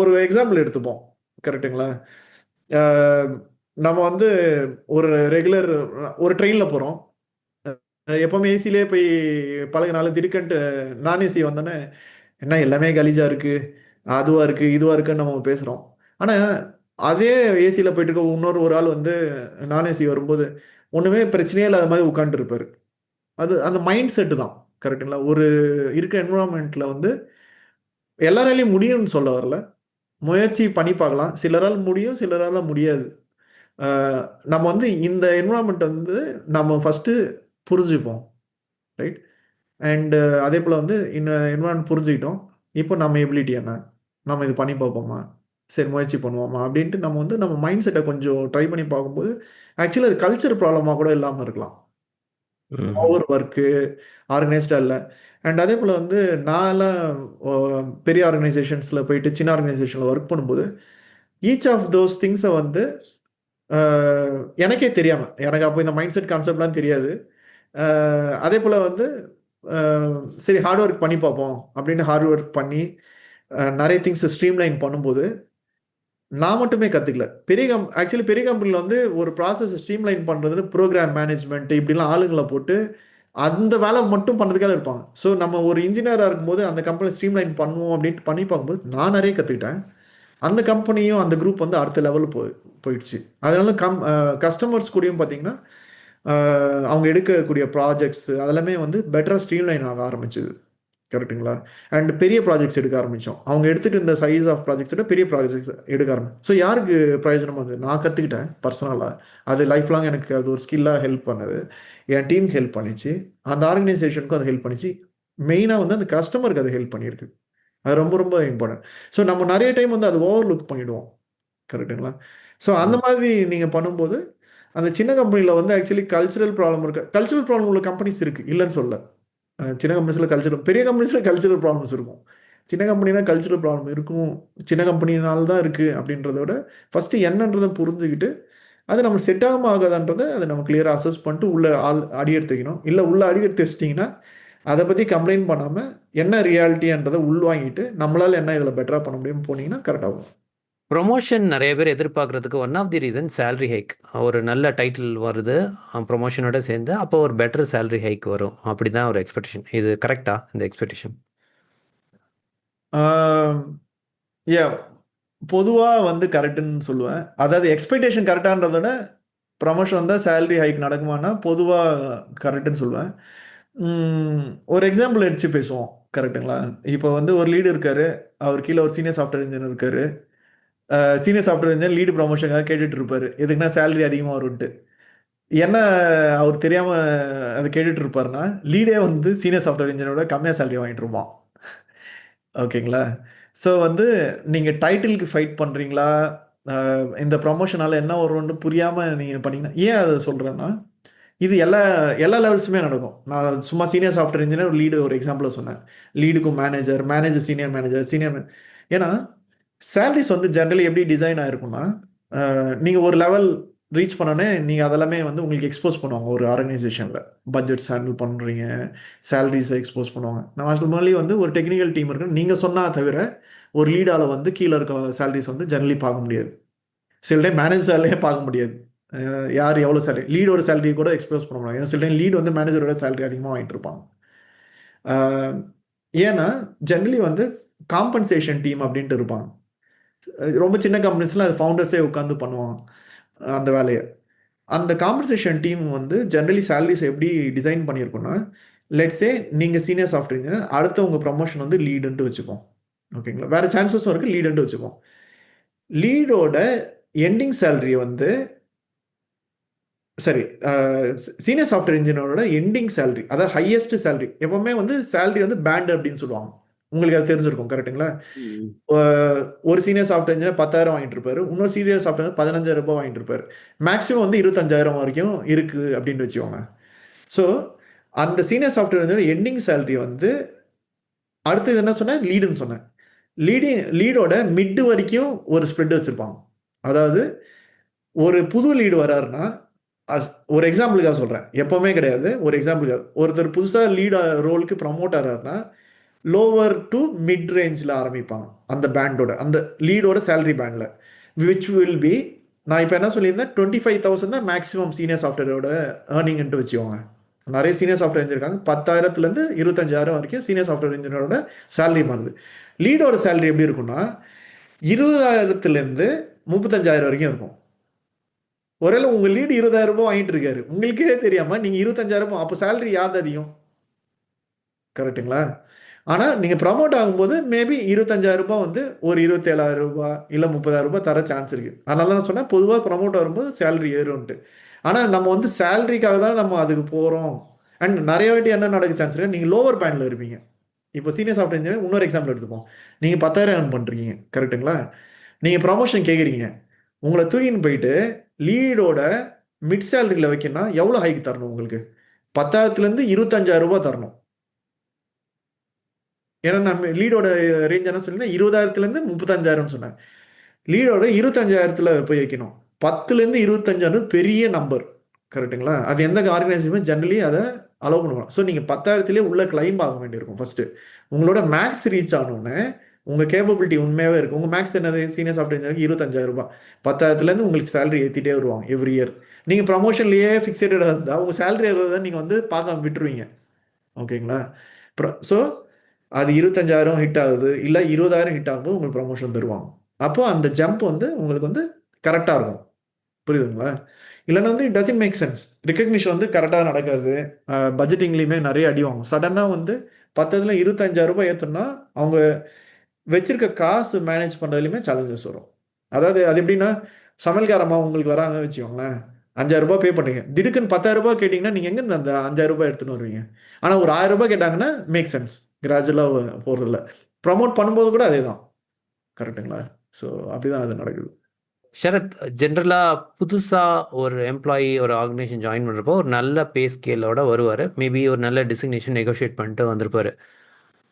ஒரு எக்ஸாம்பிள் எடுத்துப்போம், கரெக்டுங்களா? நம்ம வந்து ஒரு ரெகுலர் ஒரு ட்ரெயினில் போகிறோம். எப்போவுமே ஏசிலே போய் பழகினாலும் திடுக்கன்ட்டு நான் ஏசி வந்தோடனே என்ன எல்லாமே கலீஜாக இருக்குது, அதுவாக இருக்குது, இதுவாக இருக்குன்னு நம்ம பேசுகிறோம். ஆனால் அதே ஏசியில் போயிட்டு இருக்க ஒரு ஆள் வந்து நான் ஏசி வரும்போது ஒன்றுமே பிரச்சனையே இல்லாத மாதிரி உட்காந்துருப்பார். அது அந்த மைண்ட் செட்டு தான், கரெக்டுங்களா? ஒரு இருக்கிற என்விரான்மெண்ட்டில் வந்து எல்லாராலையும் முடியும்னு சொல்ல வரல, முயற்சி பண்ணி பார்க்கலாம். சிலரால் முடியும், சிலரால் முடியாது. நம்ம வந்து இந்த என்விரான்மெண்ட் வந்து நம்ம ஃபஸ்ட்டு புரிஞ்சுப்போம். ரைட், அண்டு அதே போல் வந்து இந்த என்விரான்மெண்ட் புரிஞ்சுக்கிட்டோம். இப்போ நம்ம எபிலிட்டி என்ன, நம்ம இது பண்ணி பார்ப்போமா, சரி முயற்சி பண்ணுவோமா அப்படின்ட்டு நம்ம வந்து நம்ம மைண்ட் செட்டை கொஞ்சம் ட்ரை பண்ணி பார்க்கும்போது ஆக்சுவலி அது கல்ச்சர் ப்ராப்ளமாக கூட இல்லாமல் இருக்கலாம். ஓவர் ஒர்க்கு, ஆர்கனைஸ்டாக இல்லை. அண்ட் அதே போல் வந்து நான்லாம் பெரிய ஆர்கனைசேஷன்ஸில் போயிட்டு சின்ன ஆர்கனைசேஷனில் ஒர்க் பண்ணும்போது ஈச் ஆஃப் தோஸ் திங்ஸை வந்து எனக்கே தெரியாமல், எனக்கு அப்போ இந்த மைண்ட் செட் கான்செப்ட்லாம் தெரியாது. அதே போல் வந்து சரி ஹார்ட் ஒர்க் பண்ணி பார்ப்போம் அப்படின்னு ஹார்ட் ஒர்க் பண்ணி நிறைய திங்ஸ் ஸ்ட்ரீம்லைன் பண்ணும்போது நான் மட்டுமே கற்றுக்கல. ஆக்சுவலி பெரிய கம்பெனியில் வந்து ஒரு ப்ராசஸ் ஸ்ட்ரீம்லைன் பண்ணுறது ப்ரோக்ராம் மேனேஜ்மெண்ட் இப்படிலாம் ஆளுங்களை போட்டு அந்த வேலை மட்டும் பண்ணுறதுக்காக இருப்பாங்க. ஸோ நம்ம ஒரு இன்ஜினியராக இருக்கும்போது அந்த கம்பெனி ஸ்ட்ரீம்லைன் பண்ணுவோம் அப்படின்ட்டு பண்ணி பார்க்கும்போது நான் நிறைய கற்றுக்கிட்டேன். அந்த கம்பெனியும் அந்த குரூப் வந்து அடுத்த லெவல் போயிடுச்சு. அதனால கஸ்டமர்ஸ் கூடயும் பார்த்தீங்கன்னா அவங்க எடுக்கக்கூடிய ப்ராஜெக்ட்ஸ் அதெல்லாமே வந்து பெட்டராக ஸ்ட்ரீம்லைன் ஆக ஆரம்பிச்சுது, கரெக்டுங்களா? அண்ட் பெரிய ப்ராஜெக்ட்ஸ் எடுக்க ஆரம்பித்தோம். அவங்க எடுத்துகிட்டு இருந்த சைஸ் ஆஃப் ப்ராஜெக்ட்ஸோட பெரிய ப்ராஜெக்ட்ஸ் எடுக்க ஆரம்பிச்சோம். ஸோ யாருக்கு பிரயோஜனம் அது? நான் கற்றுக்கிட்டேன் பர்சனலாக, அது லைஃப் லாங் எனக்கு அது ஒரு ஸ்கில்லாக ஹெல்ப் பண்ணுது. என் டீமுக்கு ஹெல்ப் பண்ணிச்சு, அந்த ஆர்கனைசேஷனுக்கும் அது ஹெல்ப் பண்ணிச்சு, மெயினாக வந்து அந்த கஸ்டமருக்கு அது ஹெல்ப் பண்ணியிருக்கு. அது ரொம்ப ரொம்ப இம்பார்ட்டன்ட். ஸோ நம்ம நிறைய டைம் வந்து அது ஓவர் லுக் பண்ணிவிடுவோம், கரெக்டுங்களா? ஸோ அந்த மாதிரி நீங்கள் பண்ணும்போது அந்த சின்ன கம்பெனியில் வந்து ஆக்சுவலி கல்ச்சுரல் ப்ராப்ளம் இருக்குது. கல்ச்சுரல் ப்ராப்ளம் உள்ள கம்பெனிஸ் இருக்குது, இல்லைன்னு சொல்ல. சின்ன கம்பெனிஸில் கல்ச்சுரல், பெரிய கம்பெனிஸில் கல்ச்சுரல் ப்ராப்ளம்ஸ் இருக்கும். சின்ன கம்பெனினா கல்ச்சுரல் ப்ராப்ளம் இருக்கும், சின்ன கம்பெனினால தான் இருக்குது அப்படின்றத விட ஃபஸ்ட்டு என்னன்றதை புரிஞ்சுக்கிட்டு அது நம்ம செட் ஆகாமல் ஆகாதுன்றதை அதை நம்ம கிளியராக அசஸ் பண்ணிட்டு உள்ளே அடி எடுத்து வைக்கணும். இல்லை உள்ளே அடி எடுத்து வச்சிட்டிங்கன்னா அதை பற்றி கம்ப்ளைண்ட் பண்ணாமல் என்ன ரியாலிட்டின்றதை உள்வாங்கிட்டு நம்மளால் என்ன இதில் பெட்டராக பண்ண முடியும்னு போனீங்கன்னா கரெக்டாகும். ப்ரொமோஷன் நிறைய பேர் எதிர்பார்க்குறதுக்கு one of the reason salary hike. ஒரு நல்ல டைட்டில் வருது ப்ரொமோஷனோட சேர்ந்து, அப்போ ஒரு பெட்டர் சேலரி ஹைக் வரும், அப்படி தான் ஒரு எக்ஸ்பெக்டேஷன். இது கரெக்டா இந்த எக்ஸ்பெக்டேஷன்? ஏ பொதுவாக வந்து கரெக்டுன்னு சொல்லுவேன். அதாவது எக்ஸ்பெக்டேஷன் கரெக்டான்றத விட ப்ரமோஷன் வந்தால் சேலரி ஹைக் நடக்குமானா பொதுவாக கரெக்டுன்னு சொல்லுவேன். ஒரு எக்ஸாம்பிள் எடுத்து பேசுவோம், கரெக்டுங்களா? இப்போ வந்து ஒரு லீடு இருக்கார், அவர் கீழே ஒரு சீனியர் சாஃப்ட்வேர் இன்ஜினியர் இருக்கார். சீனியர் சாஃப்ட்வேர் இன்ஜினியர் லீடு ப்ரமோஷனுக்காக கேட்டுட்டு இருப்பார், எதுக்குன்னா சேலரி அதிகமாக வரும்ன்ட்டு. என்ன அவர் தெரியாமல் அதை கேட்டுட்டு இருப்பாருன்னா, லீடே வந்து சீனியர் சாஃப்ட்வேர் இன்ஜினியரோட கம்மியாக சேலரி வாங்கிட்டு இருப்பான். ஓகேங்களா? ஸோ வந்து நீங்கள் டைட்டிலுக்கு ஃபைட் பண்ணுறீங்களா, இந்த ப்ரமோஷனால் என்ன வரும்னு புரியாமல் நீங்கள் பண்ணீங்கன்னா, ஏன் அதை சொல்கிறேன்னா, இது எல்லா எல்லா லெவல்ஸுமே நடக்கும். நான் சும்மா சீனியர் சாஃப்ட்வேர் இன்ஜினியர் ஒரு லீடு ஒரு எக்ஸாம்பிளாக சொன்னேன். லீடுக்கும் manager, manager senior manager, senior. ஏன்னா சேலரிஸ் வந்து ஜென்ரலி எப்படி டிசைன் ஆகிருக்குன்னா, நீங்கள் ஒரு லெவல் ரீச் பண்ணோன்னே நீங்கள் அதெல்லாமே வந்து உங்களுக்கு எக்ஸ்போஸ் பண்ணுவாங்க ஒரு ஆர்கனைசேஷனில். பட்ஜெட்ஸ் ஹேண்டில் பண்ணுறீங்க, சேலரிஸை எக்ஸ்போஸ் பண்ணுவாங்க. நான் அதுக்கு முன்னாடி வந்து ஒரு டெக்னிக்கல் டீம் இருக்குன்னு நீங்கள் சொன்னால் தவிர ஒரு லீடால் வந்து கீழே இருக்க சேலரிஸ் வந்து ஜெனரலி பார்க்க முடியாது. சில டைம் மேனேஜராலே பார்க்க முடியாது. யார் எவ்வளோ சேலரி லீடோட சேலரி கூட எக்ஸ்போஸ் பண்ண முடியாது. ஏன்னா சில டைம் லீட் வந்து மேனேஜரோட சேலரி அதிகமாக வாங்கிட்டு இருப்பாங்க. ஏன்னா ஜென்ரலி வந்து காம்பன்சேஷன் டீம் அப்படின்ட்டு இருப்பாங்க. ரொம்ப சின்ன கம்பெனிஸ்ல அது ஃபவுண்டர்ஸே உட்காந்து பண்ணுவாங்க அந்த வேலையை. அந்த காம்பன்சேஷன் டீம் வந்து ஜென்ரலி சேலரிஸ் எப்படி டிசைன் பண்ணியிருக்கோன்னா, லெட்ஸே நீங்கள் சீனியர் சாஃப்ட்வேர் இன்ஜினியர், அடுத்த உங்கள் ப்ரமோஷன் வந்து லீடுன்ட்டு வச்சுப்போம். ஓகேங்களா? வேறு சான்சஸும் இருக்குது, லீடுன்ட்டு வச்சுப்போம். லீடோட எண்டிங் சேலரி வந்து சரி சீனியர் சாஃப்ட்வேர் இன்ஜினியரோட எண்டிங் சேலரி, அதாவது ஹையஸ்ட் சேலரி எப்பவுமே வந்து சேலரி வந்து பேண்ட் அப்படின்னு சொல்லுவாங்க. உங்களுக்கு அது தெரிஞ்சிருக்கும், கரெக்டுங்களா? ஒரு சீனியர் சாஃப்ட்வேர் இன்ஜினியர் 10,000 வாங்கிட்டு இருப்பாரு, இன்னொரு சீனியர் சாஃப்ட்வேர் 15,000 ரூபாய் வாங்கிட்டு இருப்பாரு. மேக்ஸிமம் வந்து 25,000 வரைக்கும் இருக்கு அப்படின்னு வச்சுக்கோங்க. ஸோ அந்த senior software engineer ending salary வந்து அடுத்தது என்ன சொன்னேன், லீடுன்னு சொன்னேன். லீடோட மிட் வரைக்கும் ஒரு ஸ்ப்ரெட் வச்சிருப்பாங்க. அதாவது ஒரு புது லீடு வராருன்னா, ஒரு எக்ஸாம்பிளுக்காக சொல்கிறேன், எப்போவுமே கிடையாது, ஒரு எக்ஸாம்பிளுக்காக ஒருத்தர் புதுசாக லீட் ரோலுக்கு ப்ரமோட் ஆகிறாருன்னா லோவர் டு மிட் ரேஞ்சில் ஆரம்பிப்பாங்க அந்த பேண்டோட, அந்த லீடோட சேலரி பேண்டில், விச் வில் பி, நான் இப்போ என்ன சொல்லியிருந்தேன், 25,000 தான் மேக்ஸிமம் சீனியர் சாஃப்ட்வேரோட ஏர்னிங்ன்ட்டு வச்சுக்கோங்க. நிறைய சீனியர் சாஃப்ட்வேர் இன்ஜினியர் இருக்காங்க, 10,000லேருந்து 25,000 வரைக்கும் சீனியர் சாஃப்ட்வேர் இன்ஜினியரோட சேலரி மாறுது. லீடோட சேலரி எப்படி இருக்குன்னா 20,000லேருந்து 35,000 வரைக்கும் இருக்கும். ஒருவேளை உங்கள் லீடு 20,000 ரூபாய் வாங்கிட்டு இருக்காரு, உங்களுக்கே தெரியாமல் நீங்கள் 25,000, அப்போ சேலரி யார்து அதிகம்? கரெக்டுங்களா? ஆனால் நீங்கள் ப்ரமோட் ஆகும்போது மேபி 25,000 ரூபாய் வந்து ஒரு 27,000 ரூபாய் இல்லை 30,000 ரூபாய் தர சான்ஸ் இருக்குது. அதனால தான் நான் சொன்னேன், பொதுவாக ப்ரமோட் வரும்போது சேலரி ஏறும்ன்ட்டு. ஆனால் நம்ம வந்து சேலரிக்காக தான் நம்ம அதுக்கு போகிறோம். அண்ட் நிறைய வாட்டி என்ன நடக்க சான்ஸ் இருக்குது, நீங்கள் லோவர் பேண்டில் இருப்பீங்க. இப்போ சீனியர் சாஃப்ட்வேர் இன்ஜினியர் இன்னொரு எக்ஸாம்பிள் எடுத்துப்போம். நீங்கள் 10,000 earn பண்ணுறீங்க, கரெக்டுங்களா? நீங்கள் ப்ரமோஷன் கேட்குறீங்க, உங்களை தூக்கின்னு போயிட்டு லீடோட மிட் சேலரியில் வைக்கணும்னா எவ்வளோ ஹைக் தரணும் உங்களுக்கு? 10,000லேருந்து 25,000 ரூபாய் தரணும். ஏன்னா நம்ம லீடோட ரேஞ்ச் என்ன சொல்லியிருந்தேன், 20,000லேருந்து 35,000 சொன்னேன். லீடோட 25,000 போய் வைக்கணும். 10லேருந்து 25 பெரிய நம்பர், கரெக்டுங்களா? அது எந்த ஆர்கனைசேஷனுமே ஜென்ரலி அதை அலோவ் பண்ணுவாங்க. ஸோ நீங்கள் 10,000லேயே உள்ள கிளைம் ஆக வேண்டியிருக்கும் ஃபர்ஸ்ட். உங்களோட மேக்ஸ் ரீச் ஆனோடனே உங்கள் கேப்பபிலிட்டி உண்மையாகவே இருக்குது. உங்கள் மேக்ஸ் என்னது, சீனியர் சாஃப்ட்வேர் இன்ஜினியருக்கு 25,000 ரூபாய், 10,000லேருந்து உங்களுக்கு சேலரி ஏற்றிட்டே வருவாங்க எவ்ரி இயர். நீங்கள் ப்ரமோஷன்லேயே ஃபிக்ஸடாக இருந்தால் உங்கள் சேலரி ஏறுறதை நீங்கள் வந்து பார்க்க விட்டுருவீங்க. ஓகேங்களா? ஸோ அது 25,000 ஹிட் ஆகுது, இல்லை 20,000 ஹிட் ஆகும்போது உங்களுக்கு ப்ரமோஷன் தருவாங்க. அப்போ அந்த ஜம்ப் வந்து உங்களுக்கு வந்து கரெக்டாக இருக்கும். புரியுதுங்களா? இல்லைன்னா வந்து it doesn't make sense. Recognition வந்து கரெக்டாக நடக்காது. பட்ஜெட்டிங்லேயுமே நிறைய அடி வாங்கும். சடனாக வந்து 10ல் 25,000 ரூபாய் ஏற்றுனா அவங்க வச்சிருக்க காசு மேனேஜ் பண்ணுறதுலையுமே சேலஞ்சஸ் வரும். அதாவது அது எப்படின்னா, சமையல்காரம்மா உங்களுக்கு வராங்கன்னு வச்சுக்கோங்களேன், 5,000 ரூபாய் பே பண்ணுங்க, திடுக்குன்னு 10,000 ரூபாய் கேட்டிங்கன்னா நீங்கள் எங்கேருந்து அந்த 5,000 ரூபாய் எடுத்துன்னு வருவீங்க? ஆனால் ஒரு 1,000 ரூபாய் கேட்டாங்கன்னா மேக் சென்ஸ், கிராஜுவலாக போகிறதில்ல. ப்ரமோட் பண்ணும்போது கூட அதே தான், கரெக்டுங்களா? ஸோ அப்படி தான் அது நடக்குது. ஷரத், ஜென்ரலாக புதுசாக ஒரு எம்ப்ளாயி ஒரு ஆர்கனைசேஷன் ஜாயின் பண்ணுறப்போ ஒரு நல்ல பே ஸ்கேலோட வருவார். மேபி ஒரு நல்ல டிசிக்னேஷன் நெகோஷியேட் பண்ணிட்டு வந்திருப்பார்.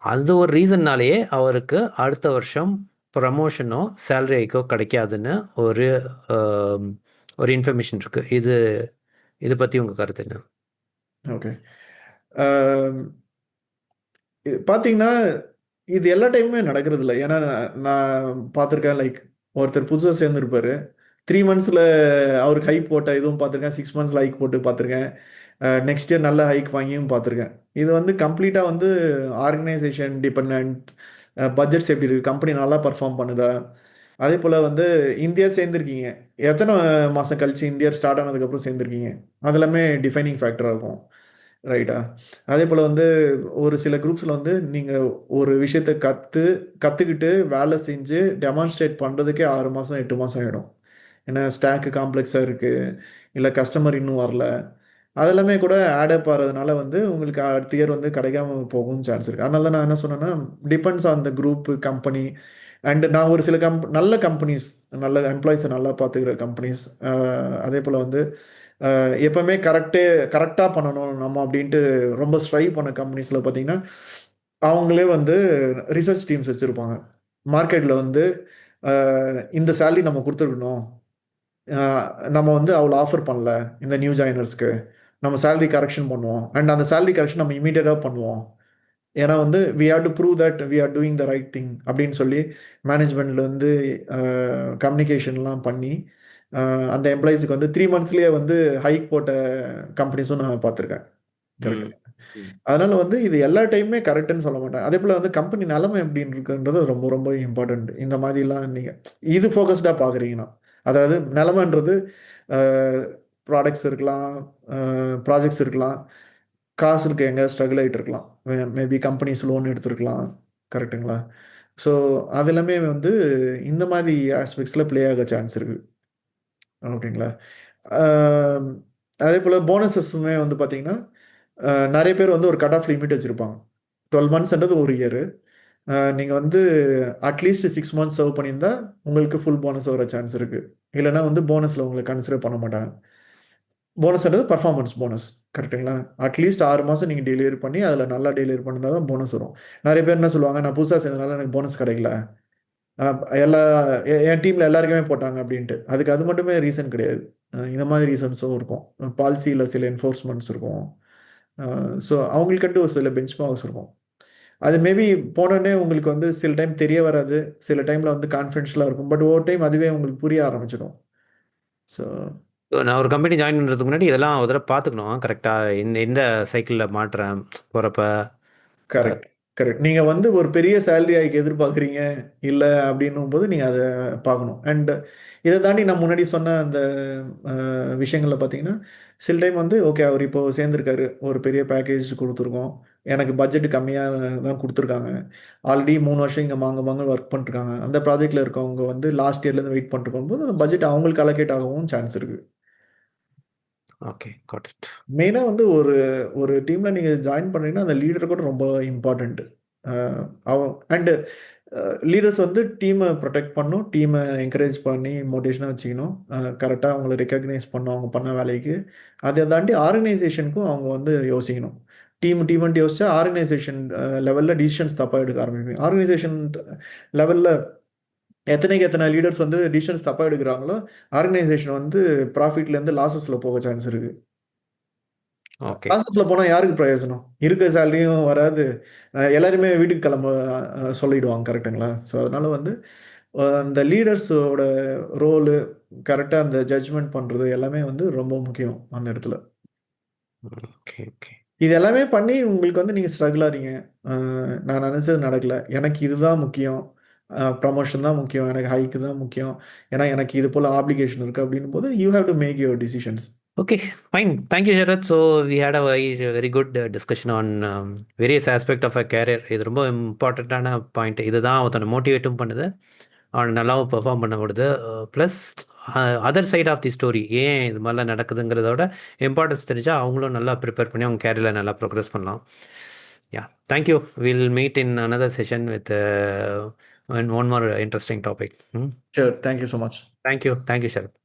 அது ஒரு ரீசன்னாலேயே அவருக்கு அடுத்த வருஷம் ப்ரமோஷனோ சேலரி ஹைக்கோ கிடைக்காதுன்னு ஒரு ஒரு இன்ஃபர்மேஷன் இருக்குது. இதை பற்றி உங்கள் கருத்து என்ன? ஓகே, பார்த்தீங்கன்னா இது எல்லா டைமுமே நடக்கிறது இல்லை. ஏன்னா நான் பார்த்துருக்கேன், லைக் ஒருத்தர் புதுசாக சேர்ந்துருப்பாரு, 3 மந்த்ஸில் அவருக்கு ஹைக் போட்ட இதுவும் பார்த்துருக்கேன், 6 மந்த்ஸில் ஹைக் போட்டு பார்த்துருக்கேன், நெக்ஸ்ட் இயர் நல்ல ஹைக் வாங்கியும் பார்த்துருக்கேன். இது வந்து கம்ப்ளீட்டாக வந்து ஆர்கனைசேஷன் டிபெண்ட், பட்ஜெட்ஸ் எப்படி இருக்குது, கம்பெனி நல்லா பர்ஃபார்ம் பண்ணுதா, அதே போல் வந்து இந்தியர் சேர்ந்துருக்கீங்க, எத்தனை மாதம் கழிச்சு இந்தியர் ஸ்டார்ட் ஆனதுக்கப்புறம் சேர்ந்துருக்கீங்க, அதெல்லாமே டிஃபைனிங் ஃபேக்டராக இருக்கும், ரைட்டா? அதே போல் வந்து ஒரு சில குரூப்ஸில் வந்து நீங்கள் ஒரு விஷயத்தை கற்றுக்கிட்டு வேலை செஞ்சு டெமான்ஸ்ட்ரேட் பண்ணுறதுக்கே 6 மாதம் 8 மாதம் ஆகிடும். ஏன்னா ஸ்டாக்கு காம்ப்ளெக்ஸாக இருக்குது, இல்லை கஸ்டமர் இன்னும் வரல, அதெல்லாமே கூட ஆடப் ஆகிறதுனால வந்து உங்களுக்கு அடுத்த இயர் வந்து கிடைக்காம போகும் சான்ஸ் இருக்குது. அதனால தான் நான் என்ன சொன்னேன்னா, depends on the group, company. And நான் ஒரு சில நல்ல கம்பெனிஸ், நல்ல எம்ப்ளாயிஸை நல்லா பார்த்துக்கிற கம்பெனிஸ், அதே போல் வந்து எப்போவுமே கரெக்டாக பண்ணணும் நம்ம அப்படின்ட்டு ரொம்ப ஸ்ட்ரைவ் பண்ண கம்பெனிஸில் பார்த்தீங்கன்னா, அவங்களே வந்து ரிசர்ச் டீம்ஸ் வச்சுருப்பாங்க. மார்க்கெட்டில் வந்து இந்த சேலரி நம்ம கொடுத்துருக்கணும், நம்ம வந்து அவ்வளோ ஆஃபர் பண்ணல இந்த நியூ ஜாயினர்ஸ்க்கு, நம்ம சேலரி கரெக்ஷன் பண்ணுவோம் அண்ட் அந்த சேலரி கரெக்ஷன் நம்ம இமீடியட்டாக பண்ணுவோம். ஏன்னா வந்து we have to prove that we are doing the right thing அப்படின்னு சொல்லி மேனேஜ்மெண்ட்ல வந்து கம்யூனிகேஷன்லாம் பண்ணி அந்த எம்ப்ளாயிஸுக்கு வந்து 3 மந்த்ஸ்லேயே வந்து ஹைக் போட்ட கம்பெனிஸும் நான் பார்த்துருக்கேன். ம். கரெக்ட். ம். அதனால வந்து இது எல்லா டைமுமே கரெக்ட்ன்னு சொல்ல மாட்டேன். அதேபோல வந்து கம்பெனி நிலைமை எப்படின்னு இருக்குன்றது ரொம்ப ரொம்ப இம்பார்ட்டன்ட். இந்த மாதிரிலாம் நீங்க இது ஃபோக்கஸ்டா பார்க்குறீங்கன்னா. அதாவது நிலைமைன்றது அ ப்ராடக்ட்ஸ் இருக்கலாம், ப்ராஜெக்ட்ஸ் இருக்கலாம், காசுக்கு எங்க ஸ்ட்ரகிள் ஆயிட்டு இருக்கலாம். மேபி கம்பெனிஸ் லோன் எடுத்திருக்கலாம். கரெக்ட்டுங்களா? ஸோ அது எல்லாமே வந்து இந்த மாதிரி ஆஸ்பெக்ட்ஸ்ல ப்ளே ஆக சான்ஸ் இருக்கு. ஓகேங்களா? ஆம், அதேபோல போனஸஸுமே வந்து பார்த்தீங்கன்னா, நெறைய பேர் வந்து ஒரு கட் ஆஃப் லிமிட் வச்சிருப்பாங்க. 12 மந்த்ஸ்ன்றது 1 இயரு. நீங்க வந்து அட்லீஸ்ட் 6 மந்த்ஸ் சர்வ் பண்ணியிருந்தா, உங்களுக்கு ஃபுல் போனஸ் வர சான்ஸ் இருக்கு. இல்லன்னா வந்து போனஸ்ல உங்கள கன்சிடர் பண்ண மாட்டாங்க. போனஸ்ன்றது பெர்ஃபார்மன்ஸ் போனஸ். கரெக்ட்டுங்களா? அட்லீஸ்ட் 6 மாசம் நீங்க டெலிவரி பண்ணி, அதுல நல்லா டெலிவரி பண்ணியிருந்தா தான் போனஸ் வரும். நெறைய பேர் என்ன சொல்லுவாங்க, "நான் புதுசா சேர்ந்தனால எனக்கு போனஸ் கிடைக்கல. அ எல்லா என் டீம்ல எல்லாருக்குமே போட்டாங்க" அப்படின்ட்டு. அதுக்கு அது மட்டுமே ரீசன் கிடையாது. இந்த மாதிரி ரீசன்ஸும் இருக்கும். பாலிசில சில என்ஃபோர்ஸ்மென்ட்ஸ் இருக்கும். அ ஸோ அவங்களுக்குன்ட்டு ஒரு சில பெஞ்ச் மார்க்ஸ் இருக்கும். அது மேபி போனோனே உங்களுக்கு வந்து சில டைம் தெரிய வராது. சில டைம்ல வந்து கான்ஃபிடென்ஷியலா இருக்கும். பட் ஓவர் டைம் அதுவே உங்களுக்கு புரிய ஆரம்பிச்சுடும். ஸோ நான் ஒரு கம்பெனி ஜாயின் பண்ணுறதுக்கு முன்னாடி இதெல்லாம் ஒரு தடவை பார்த்துக்கணும் கரெக்டாக இந்த இந்த சைக்கிளில் மாட்டுறேன் போகிறப்ப. Correct, correct. நீங்க வந்து ஒரு பெரிய சேலரி ஹைக் எதிர்பார்க்குறீங்க, இல்ல அப்டின்னும்போது நீங்க அத பார்க்கணும். அண்ட் இத தாண்டி நான் முன்னாடி சொன்ன அந்த அ விஷயங்கள்ல பார்த்தீங்கன்னா, சில டைம் வந்து ஓகே அவர் இப்போ சேர்ந்திருக்காரு. ஒரு பெரிய பேக்கேஜ் குடுத்துருக்கோம். எனக்கு பட்ஜெட் கம்மியா தான் குடுத்துருக்காங்க. ஆல்ரெடி 3 வருஷம் இங்க மாங்க மாங்கன்னு ஒர்க் பண்ணிட்டுருக்காங்க. அந்த ப்ராஜெக்ட்ல இருக்கவங்க வந்து லாஸ்ட் இயர்லேருந்து வெயிட் பண்ணிட்டுருக்கும்போது, அந்த பட்ஜெட் அவங்களுக்கு அலோகேட் ஆகவும் சான்ஸ் இருக்கு. Okay, got it. மெயினா வந்து ஒரு ஒரு டீம்ல நீங்க ஜாயின் பண்றீங்கன்னா, அந்த லீடர் கூட ரொம்ப இம்பார்ட்டன்ட். அ அவ அண்ட் லீடர்ஸ் வந்து டீம புரொடெக்ட் பண்ணணும். டீம என்கரேஜ் பண்ணி மோட்டிவேஷனா வச்சுக்கணும். கரெக்ட்டா அவங்கள ரெகக்னைஸ் பண்ணணும் அவங்க பண்ண வேலைக்கு. அத தாண்டி ஆர்கனைசேஷனுக்கும் அவங்க வந்து யோசிக்கணும். டீம்ன்ட்டு யோசிச்சா ஆர்கனைசேஷன் லெவல்ல டிசிஷன்ஸ் தப்பா எடுக்க ஆரம்பிப்பீங்க. ஆர்கனைசேஷன் லெவல்ல எத்தனைக்கு எத்தன லீடர்ஸ் வந்து டிசிஷன்ஸ் தப்பா எடுக்குறாங்களோ, ஆர்கனைசேஷன் வந்து ப்ராஃபிட்லேருந்து லாஸஸ்ல போக சான்ஸ் இருக்கு. ஓகே. லாஸஸ்ல போனா யாருக்கு பிரயோஜனம்? இருக்க சேலரியும் வராது. எல்லாருமே வீட்டுக்கு கிளம்ப சொல்லிடுவாங்க. கரெக்ட்டுங்களா? ஸோ, அதனால வந்து அந்த லீடர்ஸோட ரோலு, கரெக்ட்டா அந்த ஜட்ஜ்மென்ட் பண்றது எல்லாமே வந்து ரொம்ப முக்கியம் அந்த இடத்துல. Okay, okay. இது எல்லாமே பண்ணி உங்களுக்கு வந்து நீங்க ஸ்ட்ரகிள் ஆறீங்க. அ நான் நெனச்சது நடக்கல. எனக்கு இதுதான் முக்கியம். ப்ரமோஷன் தான் முக்கியம். எனக்கு ஹைக் தான் முக்கியம். ஏன்னா எனக்கு இது போல ஆப்ளிகேஷன் இருக்கு அப்டின்னும்போது, you have to make your decisions. Okay, fine. Thank you, Sharat. So we had a very good discussion on various aspect of a career. இது ரொம்ப இம்பார்ட்டண்ட்டான பாயிண்ட். இதுதான் ஒருத்தனை மோட்டிவேட்டும் பண்ணுது, அவனை நல்லாவும் பெர்ஃபார்ம் பண்ண விடுது. Plus other side of the story, ஏன் இது மாதிரிலாம் நடக்குதுங்கிறதோட இம்பார்ட்டன்ஸ் தெரிஞ்சால் அவங்களும் நல்லா ப்ரிப்பேர் பண்ணி அவங்க கேரியரில் நல்லா ப்ரோக்ரஸ் பண்ணலாம். Yeah, thank you. Will meet in another session with one more interesting topic. Sure. Thank you so much. Thank you, thank you, Sharad.